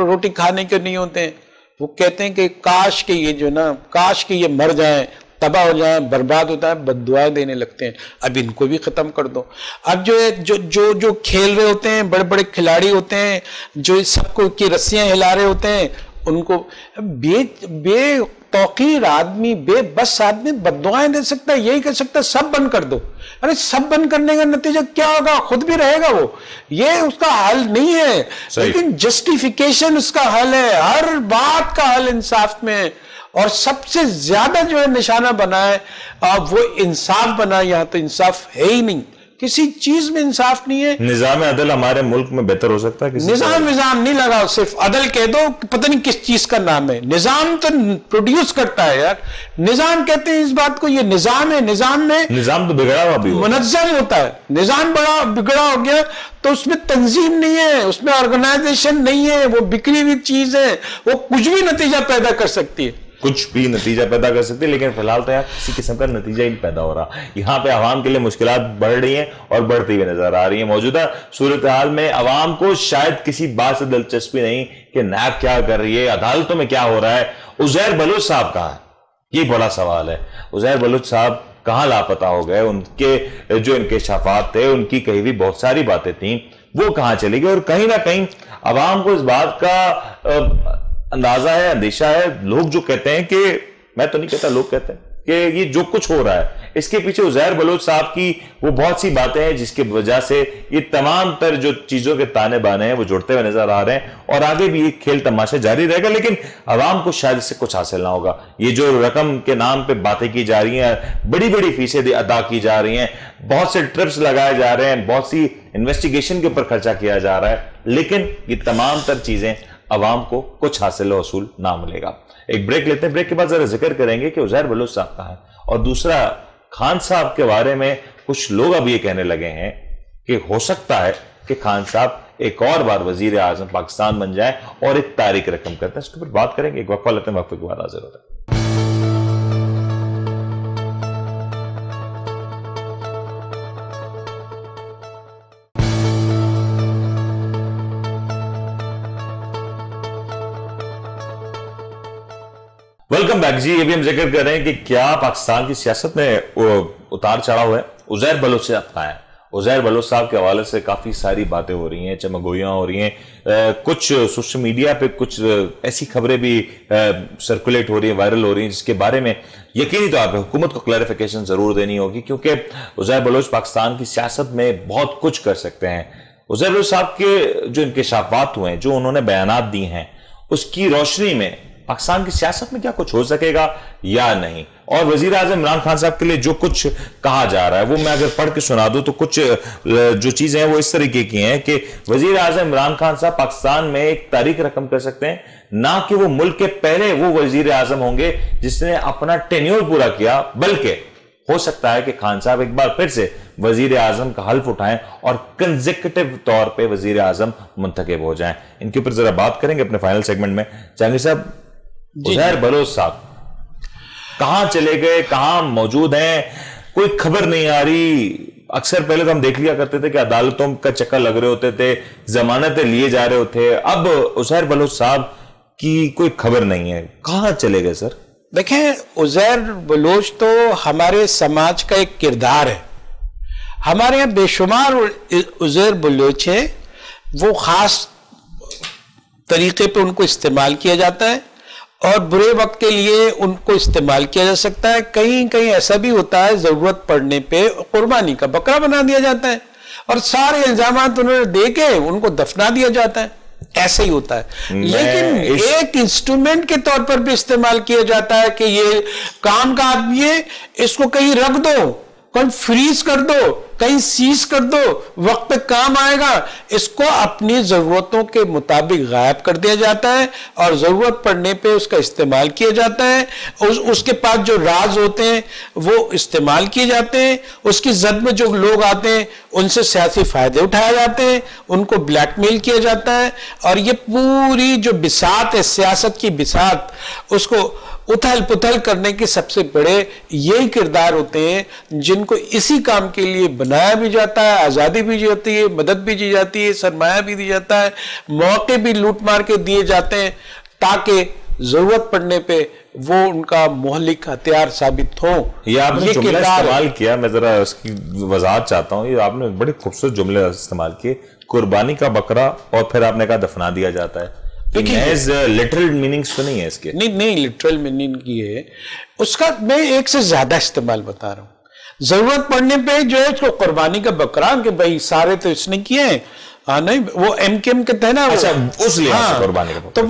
रोटी खाने के नहीं होते हैं, वो कहते हैं कि काश के ये जो ना, काश के ये मर जाएं, तबाह हो जाए, बर्बाद होता है, बद्दुआएं देने लगते हैं। अब इनको भी खत्म कर दो। अब जो है जो खेल रहे होते हैं, बड़े बड़े खिलाड़ी होते हैं, जो सबको की रस्सियां हिला रहे होते हैं, उनको बेतौकीर आदमी, बेबस आदमी बद्दुआएं दे सकता है, यही कह सकता है सब बंद कर दो। अरे सब बंद करने का नतीजा क्या होगा? खुद भी रहेगा वो। ये उसका हल नहीं है, लेकिन जस्टिफिकेशन उसका हल है। हर बात का हल इंसाफ में है, और सबसे ज्यादा जो है निशाना बना है वो इंसाफ बना। यहां तो इंसाफ है ही नहीं, किसी चीज में इंसाफ नहीं है। निजाम अदल हमारे मुल्क में बेहतर हो सकता है? निजाम नहीं लगा, सिर्फ अदल कह दो, पता नहीं किस चीज का नाम है। निजाम तो प्रोड्यूस करता है यार, निजाम कहते हैं इस बात को। ये निजाम है, निजाम तो बिगड़ा हुआ भी मुनज्जम होता है। निजाम बड़ा बिगड़ा हो गया तो उसमें तंजीम नहीं है, उसमें ऑर्गेनाइजेशन नहीं है, वो बिखरी हुई चीज है, वो कुछ भी नतीजा पैदा कर सकती है, कुछ भी नतीजा पैदा कर सकती है। लेकिन फिलहाल तो यार किसी किस्म का नतीजा ही पैदा हो रहा। यहाँ पे आवाम के लिए मुश्किलात बढ़ रही हैं और बढ़ती हुई नजर आ रही है। मौजूदा सूरत हाल में आवाम को शायद किसी बात से दिलचस्पी नहीं कि नैब क्या कर रही है, अदालतों में क्या हो रहा है। उजैर बलोच साहब कहाँ है, ये बड़ा सवाल है। उजैर बलोच साहब कहाँ लापता हो गए? उनके जो इंकशाफात थे, उनकी कही हुई बहुत सारी बातें थी, वो कहाँ चली गई? और कहीं ना कहीं आवाम को इस बात का अंदाजा है, अंदेशा है। लोग जो कहते हैं कि, मैं तो नहीं कहता, लोग कहते हैं कि ये जो कुछ हो रहा है इसके पीछे उजैर बलोच साहब की वो बहुत सी बातें हैं जिसकी वजह से ये तमाम तर जो चीजों के ताने बाने हैं वो जुड़ते हुए नजर आ रहे हैं। और आगे भी ये खेल तमाशा जारी रहेगा, लेकिन आवाम को शायद इससे कुछ हासिल ना होगा। ये जो रकम के नाम पे बातें की जा रही हैं, बड़ी बड़ी फीसें अदा की जा रही हैं, बहुत से ट्रिप्स लगाए जा रहे हैं, बहुत सी इन्वेस्टिगेशन के ऊपर खर्चा किया जा रहा है, लेकिन ये तमाम तर चीजें अवाम को कुछ हासिल वसूल ना मिलेगा। एक ब्रेक लेते हैं, ब्रेक के बाद जरा जिक्र करेंगे कि उजैर बलोच साहब कहाँ है। और दूसरा, खान साहब के बारे में कुछ लोग अब ये कहने लगे हैं कि हो सकता है कि खान साहब एक और बार वजीर आजम पाकिस्तान बन जाए और एक तारीख रकम करते हैं। इसके ऊपर बात करेंगे, एक वक्फा लेते हैं, वक्फे के बाद हाजिर होता है। वेलकम बैक जी। अभी हम जिक्र कर रहे हैं कि क्या पाकिस्तान की सियासत में उतार चढ़ाव है। उजैर बलोच साहब कहाँ है? उजैर बलोच साहब के हवाले से काफी सारी बातें हो रही हैं, चमगोइयां हो रही हैं, कुछ सोशल मीडिया पे कुछ ऐसी खबरें भी सर्कुलेट हो रही हैं, वायरल हो रही हैं, जिसके बारे में यकीनी तौर पर हुकूमत को क्लैरिफिकेशन जरूर देनी होगी, क्योंकि उजैर बलोच पाकिस्तान की सियासत में बहुत कुछ कर सकते हैं। उजैर बलोच साहब के जो इंकशाफात हुए हैं, जो उन्होंने बयानात दी हैं, उसकी रोशनी में पाकिस्तान की सियासत में क्या कुछ हो सकेगा या नहीं। और वजीर आजम इमरान खान साहब के लिए जो कुछ कहा जा रहा है वो मैं अगर पढ़ के सुना दूं तो कुछ जो चीजें हैं वो इस तरीके की हैं कि वजीर आजम इमरान खान साहब पाकिस्तान में एक तारीख रकम कर सकते हैं, ना कि वो मुल्क के पहले वो वजीर आजम होंगे जिसने अपना टेन्योर पूरा किया, बल्कि हो सकता है कि खान साहब एक बार फिर से वजीर आजम का हल्फ उठाएं और कंसेक्यूटिव तौर पे वजीर आजम मुंतखब हो जाएं। इनके ऊपर जरा बात करेंगे अपने फाइनल सेगमेंट में। जहांगीर साहब, उजैर बलोच साहब कहां चले गए, कहां मौजूद हैं? कोई खबर नहीं आ रही। अक्सर पहले तो हम देख लिया करते थे कि अदालतों का चक्कर लग रहे होते थे, जमानतें लिए जा रहे होते। अब उजैर बलोच साहब की कोई खबर नहीं है, कहां चले गए सर? देखें, उजैर बलोच तो हमारे समाज का एक किरदार है। हमारे यहाँ बेशुमार उजैर बलोच है, वो खास तरीके पे उनको इस्तेमाल किया जाता है और बुरे वक्त के लिए उनको इस्तेमाल किया जा सकता है। कहीं कहीं ऐसा भी होता है, जरूरत पड़ने पे कुर्बानी का बकरा बना दिया जाता है और सारे इल्जामात उन्होंने दे के उनको दफना दिया जाता है। ऐसे ही होता है। लेकिन एक इंस्ट्रूमेंट के तौर पर भी इस्तेमाल किया जाता है कि ये काम का आदमी है, इसको कहीं रख दो, कहीं फ्रीज कर दो, कहीं सीज कर दो, वक्त पे काम आएगा। इसको अपनी जरूरतों के मुताबिक गायब कर दिया जाता है और जरूरत पड़ने पे उसका इस्तेमाल किया जाता है। उसके पास जो राज होते हैं वो इस्तेमाल किए जाते हैं। उसकी जद में जो लोग आते हैं उनसे सियासी फायदे उठाए जाते हैं, उनको ब्लैकमेल किया जाता है। और ये पूरी जो बिसात है, सियासत की बिसात, उसको उथल पुथल करने के सबसे बड़े यही किरदार होते हैं जिनको इसी काम के लिए बनाया भी जाता है, आजादी भी जाती है, मदद भी दी जाती है, सरमाया भी दिया जाता है, मौके भी लूट मार के दिए जाते हैं ताकि जरूरत पड़ने पे वो उनका मोहलिक हथियार साबित हो। ये आपने जुमला इस्तेमाल किया, मैं जरा उसकी वजाहत चाहता हूँ। ये आपने बड़े खूबसूरत जुमले इस्तेमाल किए, कुर्बानी का बकरा, और फिर आपने कहा दफना दिया जाता है। लिटरल मीनिंग्स तो नहीं है इसके? नहीं लिटरल मीनिंग की है उसका, मैं एक से ज्यादा इस्तेमाल बता रहा हूँ। जरूरत पड़ने पे जो है उसको कुर्बानी का बकरा, कि भाई सारे तो इसने किए हैं, हाँ नहीं वो एमकेएम कहते हैं ना, अच्छा उस लिहाज से कुर्बानी का तो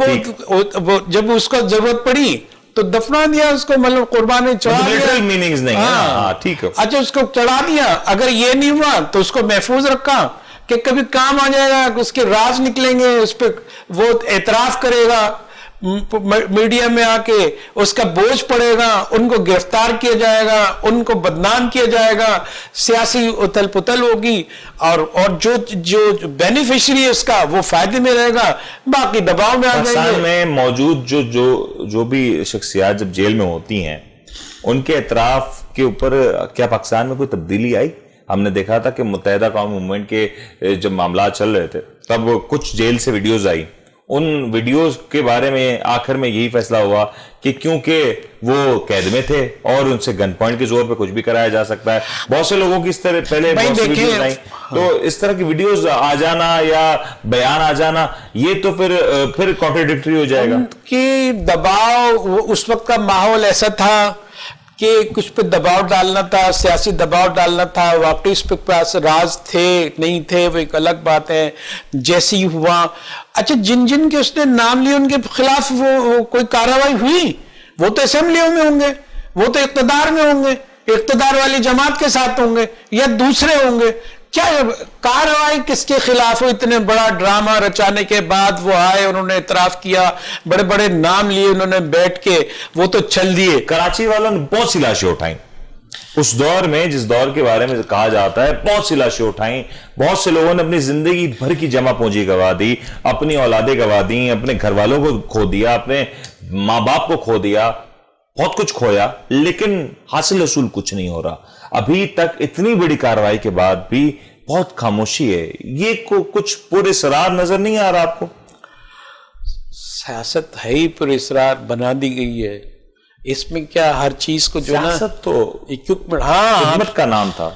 वो जब उसको जरूरत पड़ी तो दफना दिया उसको, मतलब कुर्बानी चढ़ा दिया। लिटरल मीनिंग्स नहीं है, ठीक है। अच्छा उसको चढ़ा दिया, अगर ये नहीं हुआ तो उसको महफूज रखा कि कभी काम आ जाएगा, उसके राज निकलेंगे, उस पर वो एतराफ करेगा, मीडिया में आके उसका बोझ पड़ेगा, उनको गिरफ्तार किया जाएगा, उनको बदनाम किया जाएगा, सियासी उथल पुथल होगी, और जो बेनिफिशियरी है उसका वो फायदे में रहेगा, बाकी दबाव में आ जाएंगे। पाकिस्तान में मौजूद जो भी शख्सियात जब जेल में होती हैं, उनके एतराफ के ऊपर क्या पाकिस्तान में कोई तब्दीली आई? हमने देखा था कि मुत्तहिदा कौम मूवमेंट के जब मामला चल रहे थे तब कुछ जेल से वीडियोस आई, उन वीडियोस के बारे में आखिर में यही फैसला हुआ कि क्योंकि वो कैद में थे और उनसे गन पॉइंट के जोर पे कुछ भी कराया जा सकता है। बहुत से लोगों की इस तरह पहले बहुत सी वीडियोस आई, तो इस तरह की वीडियोस आ जाना या बयान आ जाना, ये तो फिर कॉन्ट्राडिक्टरी हो जाएगा। कि दबाव, उस वक्त का माहौल ऐसा था कि कुछ पे दबाव डालना था, सियासी दबाव डालना था, वाकई उस पे पास राज थे नहीं थे वो एक अलग बात है, जैसे ही हुआ। अच्छा जिन के उसने नाम लिए उनके खिलाफ वो कोई कार्रवाई हुई? वो तो असेंबलियों में होंगे, वो तो इक्तदार में होंगे, इक्तदार वाली जमात के साथ होंगे या दूसरे होंगे। क्या कार्रवाई किसके खिलाफ हो? इतने बड़ा ड्रामा रचाने के बाद वो आए, उन्होंने इतराफ किया, बड़े बड़े नाम लिए उन्होंने बैठ के, वो तो चल दिए। कराची वालों ने बहुत सी लाशें उठाई उस दौर में, जिस दौर के बारे में कहा जाता है, बहुत सी लाशें उठाई। बहुत से लोगों ने अपनी जिंदगी भर की जमा पूंजी गंवा दी, अपनी औलादें गंवा दी, अपने घर वालों को खो दिया, अपने माँ बाप को खो दिया, बहुत कुछ खोया, लेकिन हासिल रसूल कुछ नहीं हो रहा। अभी तक इतनी बड़ी कार्रवाई के बाद भी बहुत खामोशी है। ये कुछ पुरअसरार नजर नहीं आ रहा आपको? सियासत है ही पुरअसरार बना दी गई है, इसमें क्या हर चीज को जो ना तो इक्विपमेंट, हाँ खिदमत का नाम था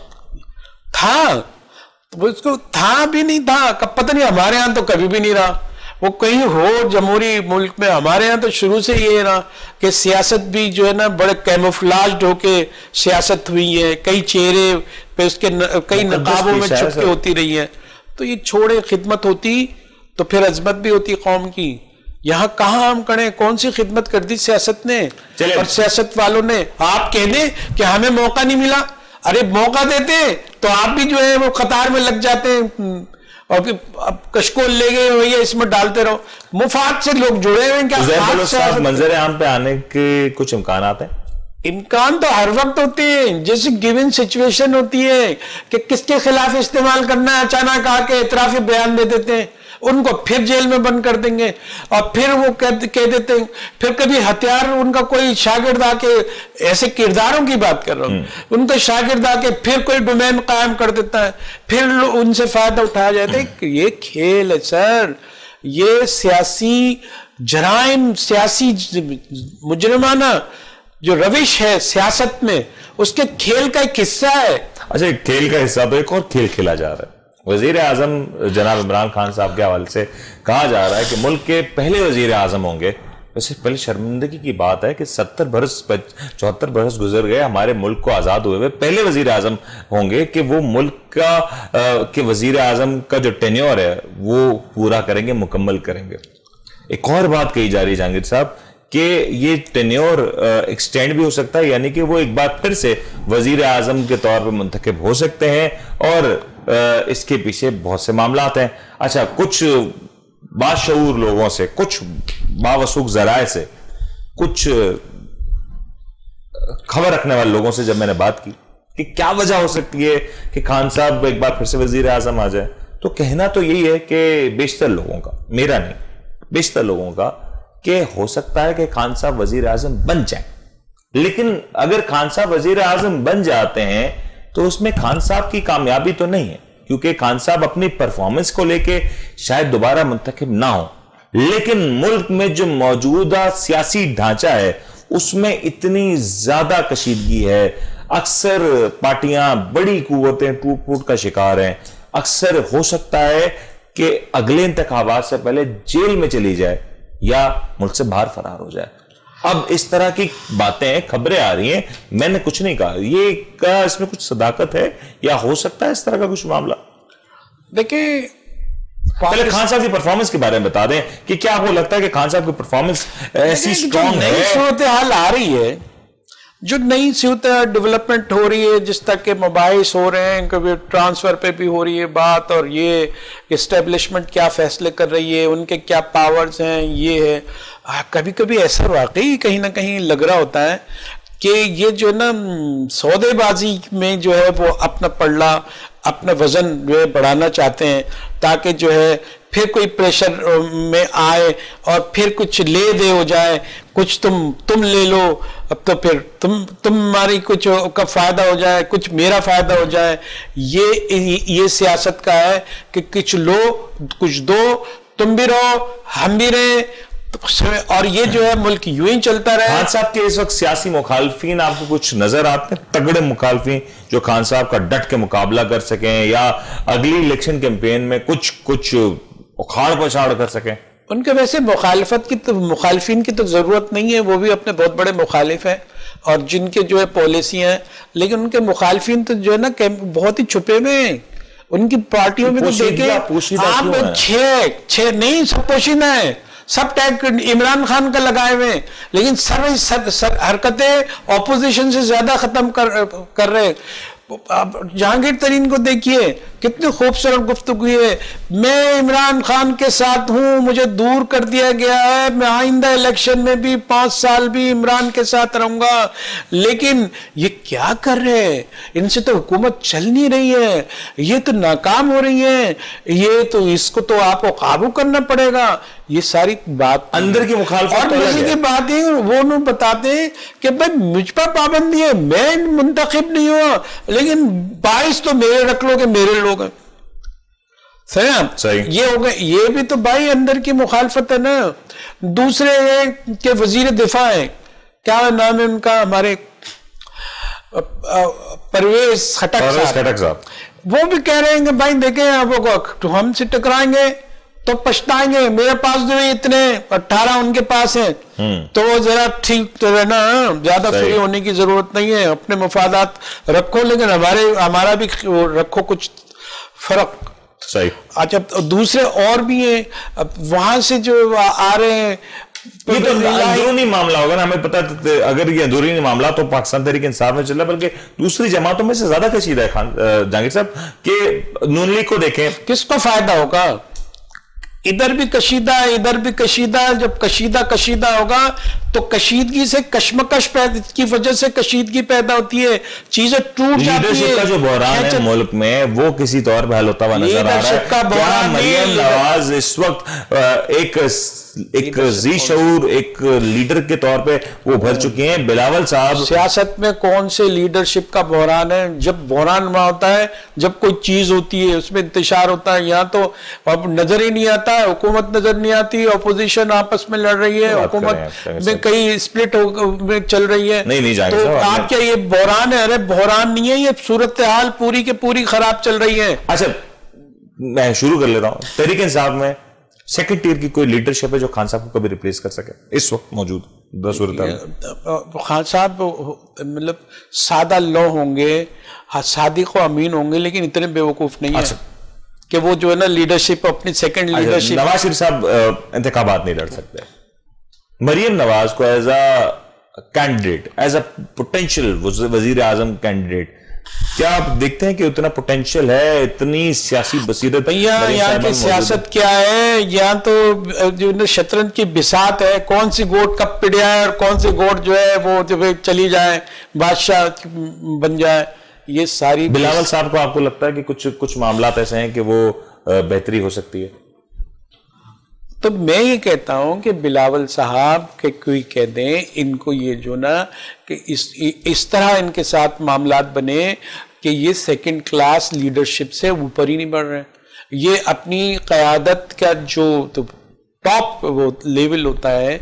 तो उसको था भी नहीं था, कब पता नहीं, हमारे यहां तो कभी भी नहीं रहा। वो कहीं हो जमहूरी मुल्क में, हमारे यहाँ तो शुरू से ये ना कि सियासत भी जो है ना बड़े कैमोफ्लाज्ड होके सियासत हुई है, कई चेहरे पे उसके कई नकाबों में छुप के होती रही है। तो ये छोड़े, खिदमत होती तो फिर अजमत भी होती कौम की। यहाँ कहाँ हम करें, कौन सी खिदमत कर दी सियासत ने और सियासत वालों ने? आप कह दें कि हमें मौका नहीं मिला, अरे मौका देते तो आप भी जो है वो कतार में लग जाते हैं और फिर अब कशकोल ले गए भैया इसमें डालते रहो। मुफाद से लोग जुड़े हुए हैं क्या? मंजर आम पे आने के कुछ इम्कान आते हैं? इम्कान तो हर वक्त होते हैं, जैसे गिवन सिचुएशन होती है कि किसके खिलाफ इस्तेमाल करना है, अचानक आके इतराफी बयान दे देते हैं, उनको फिर जेल में बंद कर देंगे और फिर वो कह देते हैं। फिर कभी हथियार उनका कोई शागिर्द आके, ऐसे किरदारों की बात कर रहा हूं, उनका शागिर्द आके फिर कोई डोमेन कायम कर देता है, फिर उनसे फायदा उठाया जाता है। ये खेल है सर, ये सियासी जराइम, सियासी मुजरिमाना जो रविश है सियासत में, उसके खेल का एक हिस्सा है। अच्छा, खेल का हिस्सा तो एक और खेल खेला जा रहा है। वजीर आजम जनाब इमरान खान साहब के हवाले से कहा जा रहा है कि मुल्क के पहले वजीर आजम होंगे। वैसे पहले शर्मिंदगी की बात है कि 74 बरस गुजर गए हमारे मुल्क को आजाद हुए, पहले वजीर आजम होंगे कि वो मुल्क का के वजीर आजम का जो टेन्योर है वो पूरा करेंगे, मुकम्मल करेंगे। एक और बात कही जा रही है जहांगीर साहब कि ये टेन्योर एक्सटेंड भी हो सकता है, यानी कि वो एक बार फिर से वजीर आजम के तौर पर मुंतखब हो सकते हैं और इसके पीछे बहुत से मामलात हैं। अच्छा, कुछ बाशऊर लोगों से, कुछ बावसूख जराए से, कुछ खबर रखने वाले लोगों से जब मैंने बात की कि क्या वजह हो सकती है कि खान साहब एक बार फिर से वजीर आजम आ जाए, तो कहना तो यही है कि बेशतर लोगों का, मेरा नहीं, बेशतर लोगों का, कि हो सकता है कि खान साहब वजीर आजम बन जाए, लेकिन अगर खान साहब वजीर आजम बन जाते हैं तो उसमें खान साहब की कामयाबी तो नहीं है, क्योंकि खान साहब अपनी परफॉर्मेंस को लेके शायद दोबारा मुंतखब ना हो, लेकिन मुल्क में जो मौजूदा सियासी ढांचा है उसमें इतनी ज्यादा कशीदगी है, अक्सर पार्टियां बड़ी कुव्वतें टूट फूट का शिकार हैं, अक्सर हो सकता है कि अगले इंतखाबात से पहले जेल में चली जाए या मुल्क से बाहर फरार हो जाए। अब इस तरह की बातें, खबरें आ रही हैं, मैंने कुछ नहीं कहा, ये क्या इसमें कुछ सदाकत है या हो सकता है इस तरह का कुछ मामला? देखिए, पहले खान साहब की परफॉर्मेंस के बारे में बता दें कि क्या आपको लगता है कि खान साहब की परफॉर्मेंस ऐसी स्ट्रॉन्ग है? सूरत हाल आ रही है, जो नई सूरत डेवलपमेंट हो रही है, जिस तक के मुबाहिस हो रहे हैं, कभी ट्रांसफर पे भी हो रही है बात, और ये इस्टेब्लिशमेंट क्या फैसले कर रही है, उनके क्या पावर्स हैं, ये है। कभी कभी ऐसा वाकई कहीं ना कहीं लग रहा होता है कि ये जो ना सौदेबाजी में जो है वो अपना पल्ला, अपना वजन जो है बढ़ाना चाहते हैं, ताकि जो है फिर कोई प्रेशर में आए और फिर कुछ ले दे हो जाए, कुछ तुम ले लो, अब तो फिर तुम्हारी कुछ का फायदा हो जाए, कुछ मेरा फायदा हो जाए। ये सियासत का है कि कुछ लो कुछ दो, तुम भी रहो हम भी रहे, और ये जो है मुल्क यूं ही चलता रहे। खान साहब के इस वक्त सियासी मुखालफिन आपको कुछ नजर आते हैं, तगड़े मुखालफिन जो खान साहब का डट के मुकाबला कर सकें या अगली इलेक्शन कैंपेन में कुछ उखाड़ पछाड़ कर सकें? उनके वैसे मुखालफिन की तो जरूरत नहीं है, वो भी अपने बहुत बड़े मुखालिफ हैं और जिनके जो है पॉलिसी हैं, लेकिन उनके मुखालफिन तो जो है ना बहुत ही छुपे में हैं। उनकी पार्टियों में तो देखे आप छह नहीं, सब पोशीदा है, सब टैग इमरान खान का लगाए हुए, लेकिन सर हरकतें ऑपोजिशन से ज्यादा खत्म कर रहे। आप जहांगीर तरीन को देखिए, कितनी खूबसूरत गुफ्तगू है, मैं इमरान खान के साथ हूं, मुझे दूर कर दिया गया है, मैं आइंदा इलेक्शन में भी 5 साल भी इमरान के साथ रहूंगा। लेकिन ये क्या कर रहे हैं? इनसे तो हुकूमत चल नहीं रही है, ये तो नाकाम हो रही है, ये तो इसको तो आपको काबू करना पड़ेगा। ये सारी बात अंदर की मुखालफत और मजे की बात है, वो लोग बताते हैं कि भाई मुझ पर पाबंदी है, मैं मुंतखब नहीं हुआ, लेकिन 22 तो मेरे रख लो कि मेरे लोग हैं। सही ये हो गए, ये भी तो भाई अंदर की मुखालफत है ना। दूसरे हैं कि वजीर दिफा है, क्या नाम है उनका, हमारे परवेज खटक साहब, वो भी कह रहे हैं कि भाई देखें आपको हमसे टकराएंगे तो पछताएंगे, मेरे पास जो इतने 18 उनके पास हैं, तो जरा ठीक तो रहना, ज्यादा फ्री होने की जरूरत नहीं है, अपने मफादात रखो, लेकिन हमारा भी रखो कुछ फर्क। सही। अच्छा, दूसरे और भी हैं, अब वहां से जो आ रहे हैं, ये तो अंदरूनी मामला होगा ना, हमें पता है, अगर ये अंदरूनी मामला तो पाकिस्तान तहरीक इंसाफ में चल रहा है, बल्कि दूसरी जमातों में से ज्यादा कशीदा है जहांगीर साहब कि नून लीग को देखें, किसको फायदा होगा? इधर भी कशीदा है, इधर भी कशीदा है। जब कशीदा होगा तो कशीदगी से कश्मकश की वजह से कशीदगी पैदा होती है, चीजें टूट जाती है। का जो बहरान है मुल्क में वो किसी तौर पर हल होता हुआ नजर आ रहा है। क्या मरियम नवाज इस वक्त एक जी शऊर एक लीडर के तौर पे वो भर चुके हैं? बिलावल साहब, सियासत में कौन से लीडरशिप का बहरान है? जब बहरान वहां होता है जब कोई चीज होती है, उसमें इंतशार होता है। यहाँ तो अब नजर ही नहीं आता है, हुकूमत नजर नहीं आती, अपोजिशन आपस में लड़ रही है, हुकूमत में कई स्प्लिट में चल रही है। नहीं तो आप क्या ये बहरान है? अरे बहरान नहीं है, ये सूरत हाल पूरी के पूरी खराब चल रही है। अच्छा, मैं शुरू कर ले रहा हूं। तहरीक इंसाफ में सेकंड टियर की कोई लीडरशिप है जो खान साहब को कभी रिप्लेस कर सके इस वक्त मौजूद खान साहब मतलब सादा लो होंगे, सादिक अमीन होंगे, लेकिन इतने बेवकूफ नहीं है कि वो जो है ना लीडरशिप, अपनी सेकंड लीडरशिप। नवाज शरीफ साहब इंतखाबात नहीं लड़ सकते। मरियम नवाज को as a candidate, as a potential वजीर आजम कैंडिडेट, क्या आप देखते हैं कि उतना पोटेंशियल है, इतनी सियासी बसीरत? भैया यहाँ की सियासत क्या है, यहाँ तो जो शतरंज की बिसात है, कौन सी गोट कब पिट जाए और कौन सी गोट जो है वो जो चली जाए, बादशाह बन जाए, ये सारी। बिलावल साहब को आपको लगता है कि कुछ मामला ऐसे हैं कि वो बेहतरी हो सकती है? तो मैं ये कहता हूं कि बिलावल साहब के कोई कह दें इनको, ये जो ना कि इस तरह इनके साथ मामलात बने कि ये सेकंड क्लास लीडरशिप से ऊपर ही नहीं बढ़ रहे, ये अपनी क़यादत का जो तो टॉप वो लेवल होता है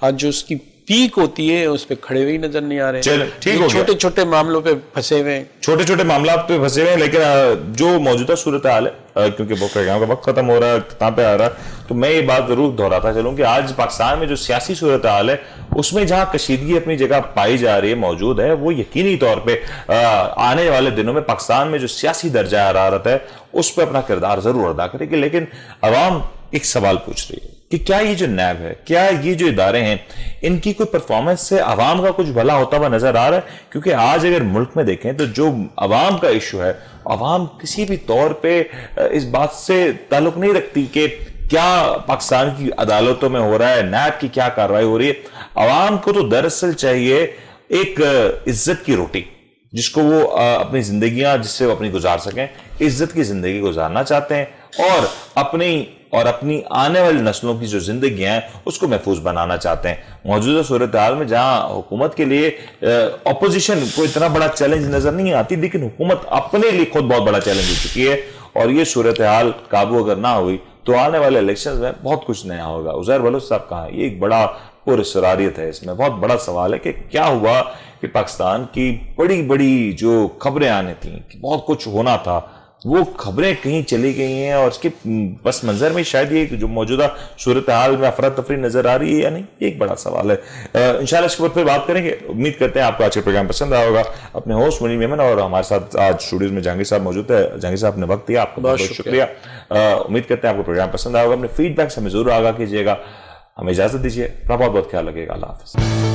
और जो उसकी पीक होती है उस पे खड़े हुए ही नजर नहीं आ रहे। चलो ठीक हो, छोटे छोटे मामलों पे फंसे हुए हैं, छोटे छोटे मामला पे फंसे हुए हैं। लेकिन जो मौजूदा सूरत हाल है, क्योंकि प्रोग्राम का वक्त खत्म हो रहा है, कहाँ पे आ रहा है, तो मैं ये बात जरूर दोहराता चलूं कि आज पाकिस्तान में जो सियासी सूरत हाल है उसमें जहां कशीदगी अपनी जगह पाई जा रही है, मौजूद है, वो यकीनी तौर पे आने वाले दिनों में पाकिस्तान में जो सियासी दर्जा हरारत है उस पर अपना किरदार जरूर अदा करेगी। लेकिन अवाम एक सवाल पूछ रही है कि क्या ये जो नैब है, क्या ये जो इदारे हैं, इनकी कोई परफॉर्मेंस से अवाम का कुछ भला होता हुआ नजर आ रहा है? क्योंकि आज अगर मुल्क में देखें तो जो अवाम का इशू है, अवाम किसी भी तौर पे इस बात से ताल्लुक नहीं रखती कि क्या पाकिस्तान की अदालतों में हो रहा है, नैब की क्या कार्रवाई हो रही है। अवाम को तो दरअसल चाहिए एक इज्जत की रोटी, जिसको वो अपनी जिंदगियां, जिससे वो अपनी गुजार सकें, इज्जत की जिंदगी गुजारना चाहते हैं और अपनी आने वाली नस्लों की जो जिंदगियां हैं उसको महफूज बनाना चाहते हैं। मौजूदा सूरत हाल में जहां हुकूमत के लिए ऑपोजिशन को इतना बड़ा चैलेंज नजर नहीं आती, लेकिन हुकूमत अपने लिए खुद बहुत बड़ा चैलेंज हो चुकी है, और ये सूरत हाल काबू अगर ना हुई तो आने वाले इलेक्शन में बहुत कुछ नया होगा। उज़ैर बलोच साहब कहाँ, ये एक बड़ा पुरअसरारियत है, इसमें बहुत बड़ा सवाल है कि क्या हुआ कि पाकिस्तान की बड़ी बड़ी जो खबरें आने थी कि बहुत कुछ होना था, वो खबरें कहीं चली गई हैं, और इसके बस मंजर में शायद ये जो मौजूदा सूरत हाल में अफरा तफरी नजर आ रही है या नहीं, ये एक बड़ा सवाल है। इंशाल्लाह इसके ऊपर फिर बात करेंगे। उम्मीद करते हैं आपको आज का प्रोग्राम पसंद आया होगा। अपने होस्ट मुनीर मेमन और हमारे साथ आज स्टूडियोज में जहांगीर साहब मौजूद है। जहांगीर साहब ने वक्त दिया, आपका बहुत शुक्रिया। उम्मीद करते हैं आपको प्रोग्राम पसंद आया होगा। अपने फीडबैक से हमें जरूर आगाह कीजिएगा। हमें इजाजत दीजिए, बहुत बहुत ख्याल रखिएगा। अल्लाह हाफिज़।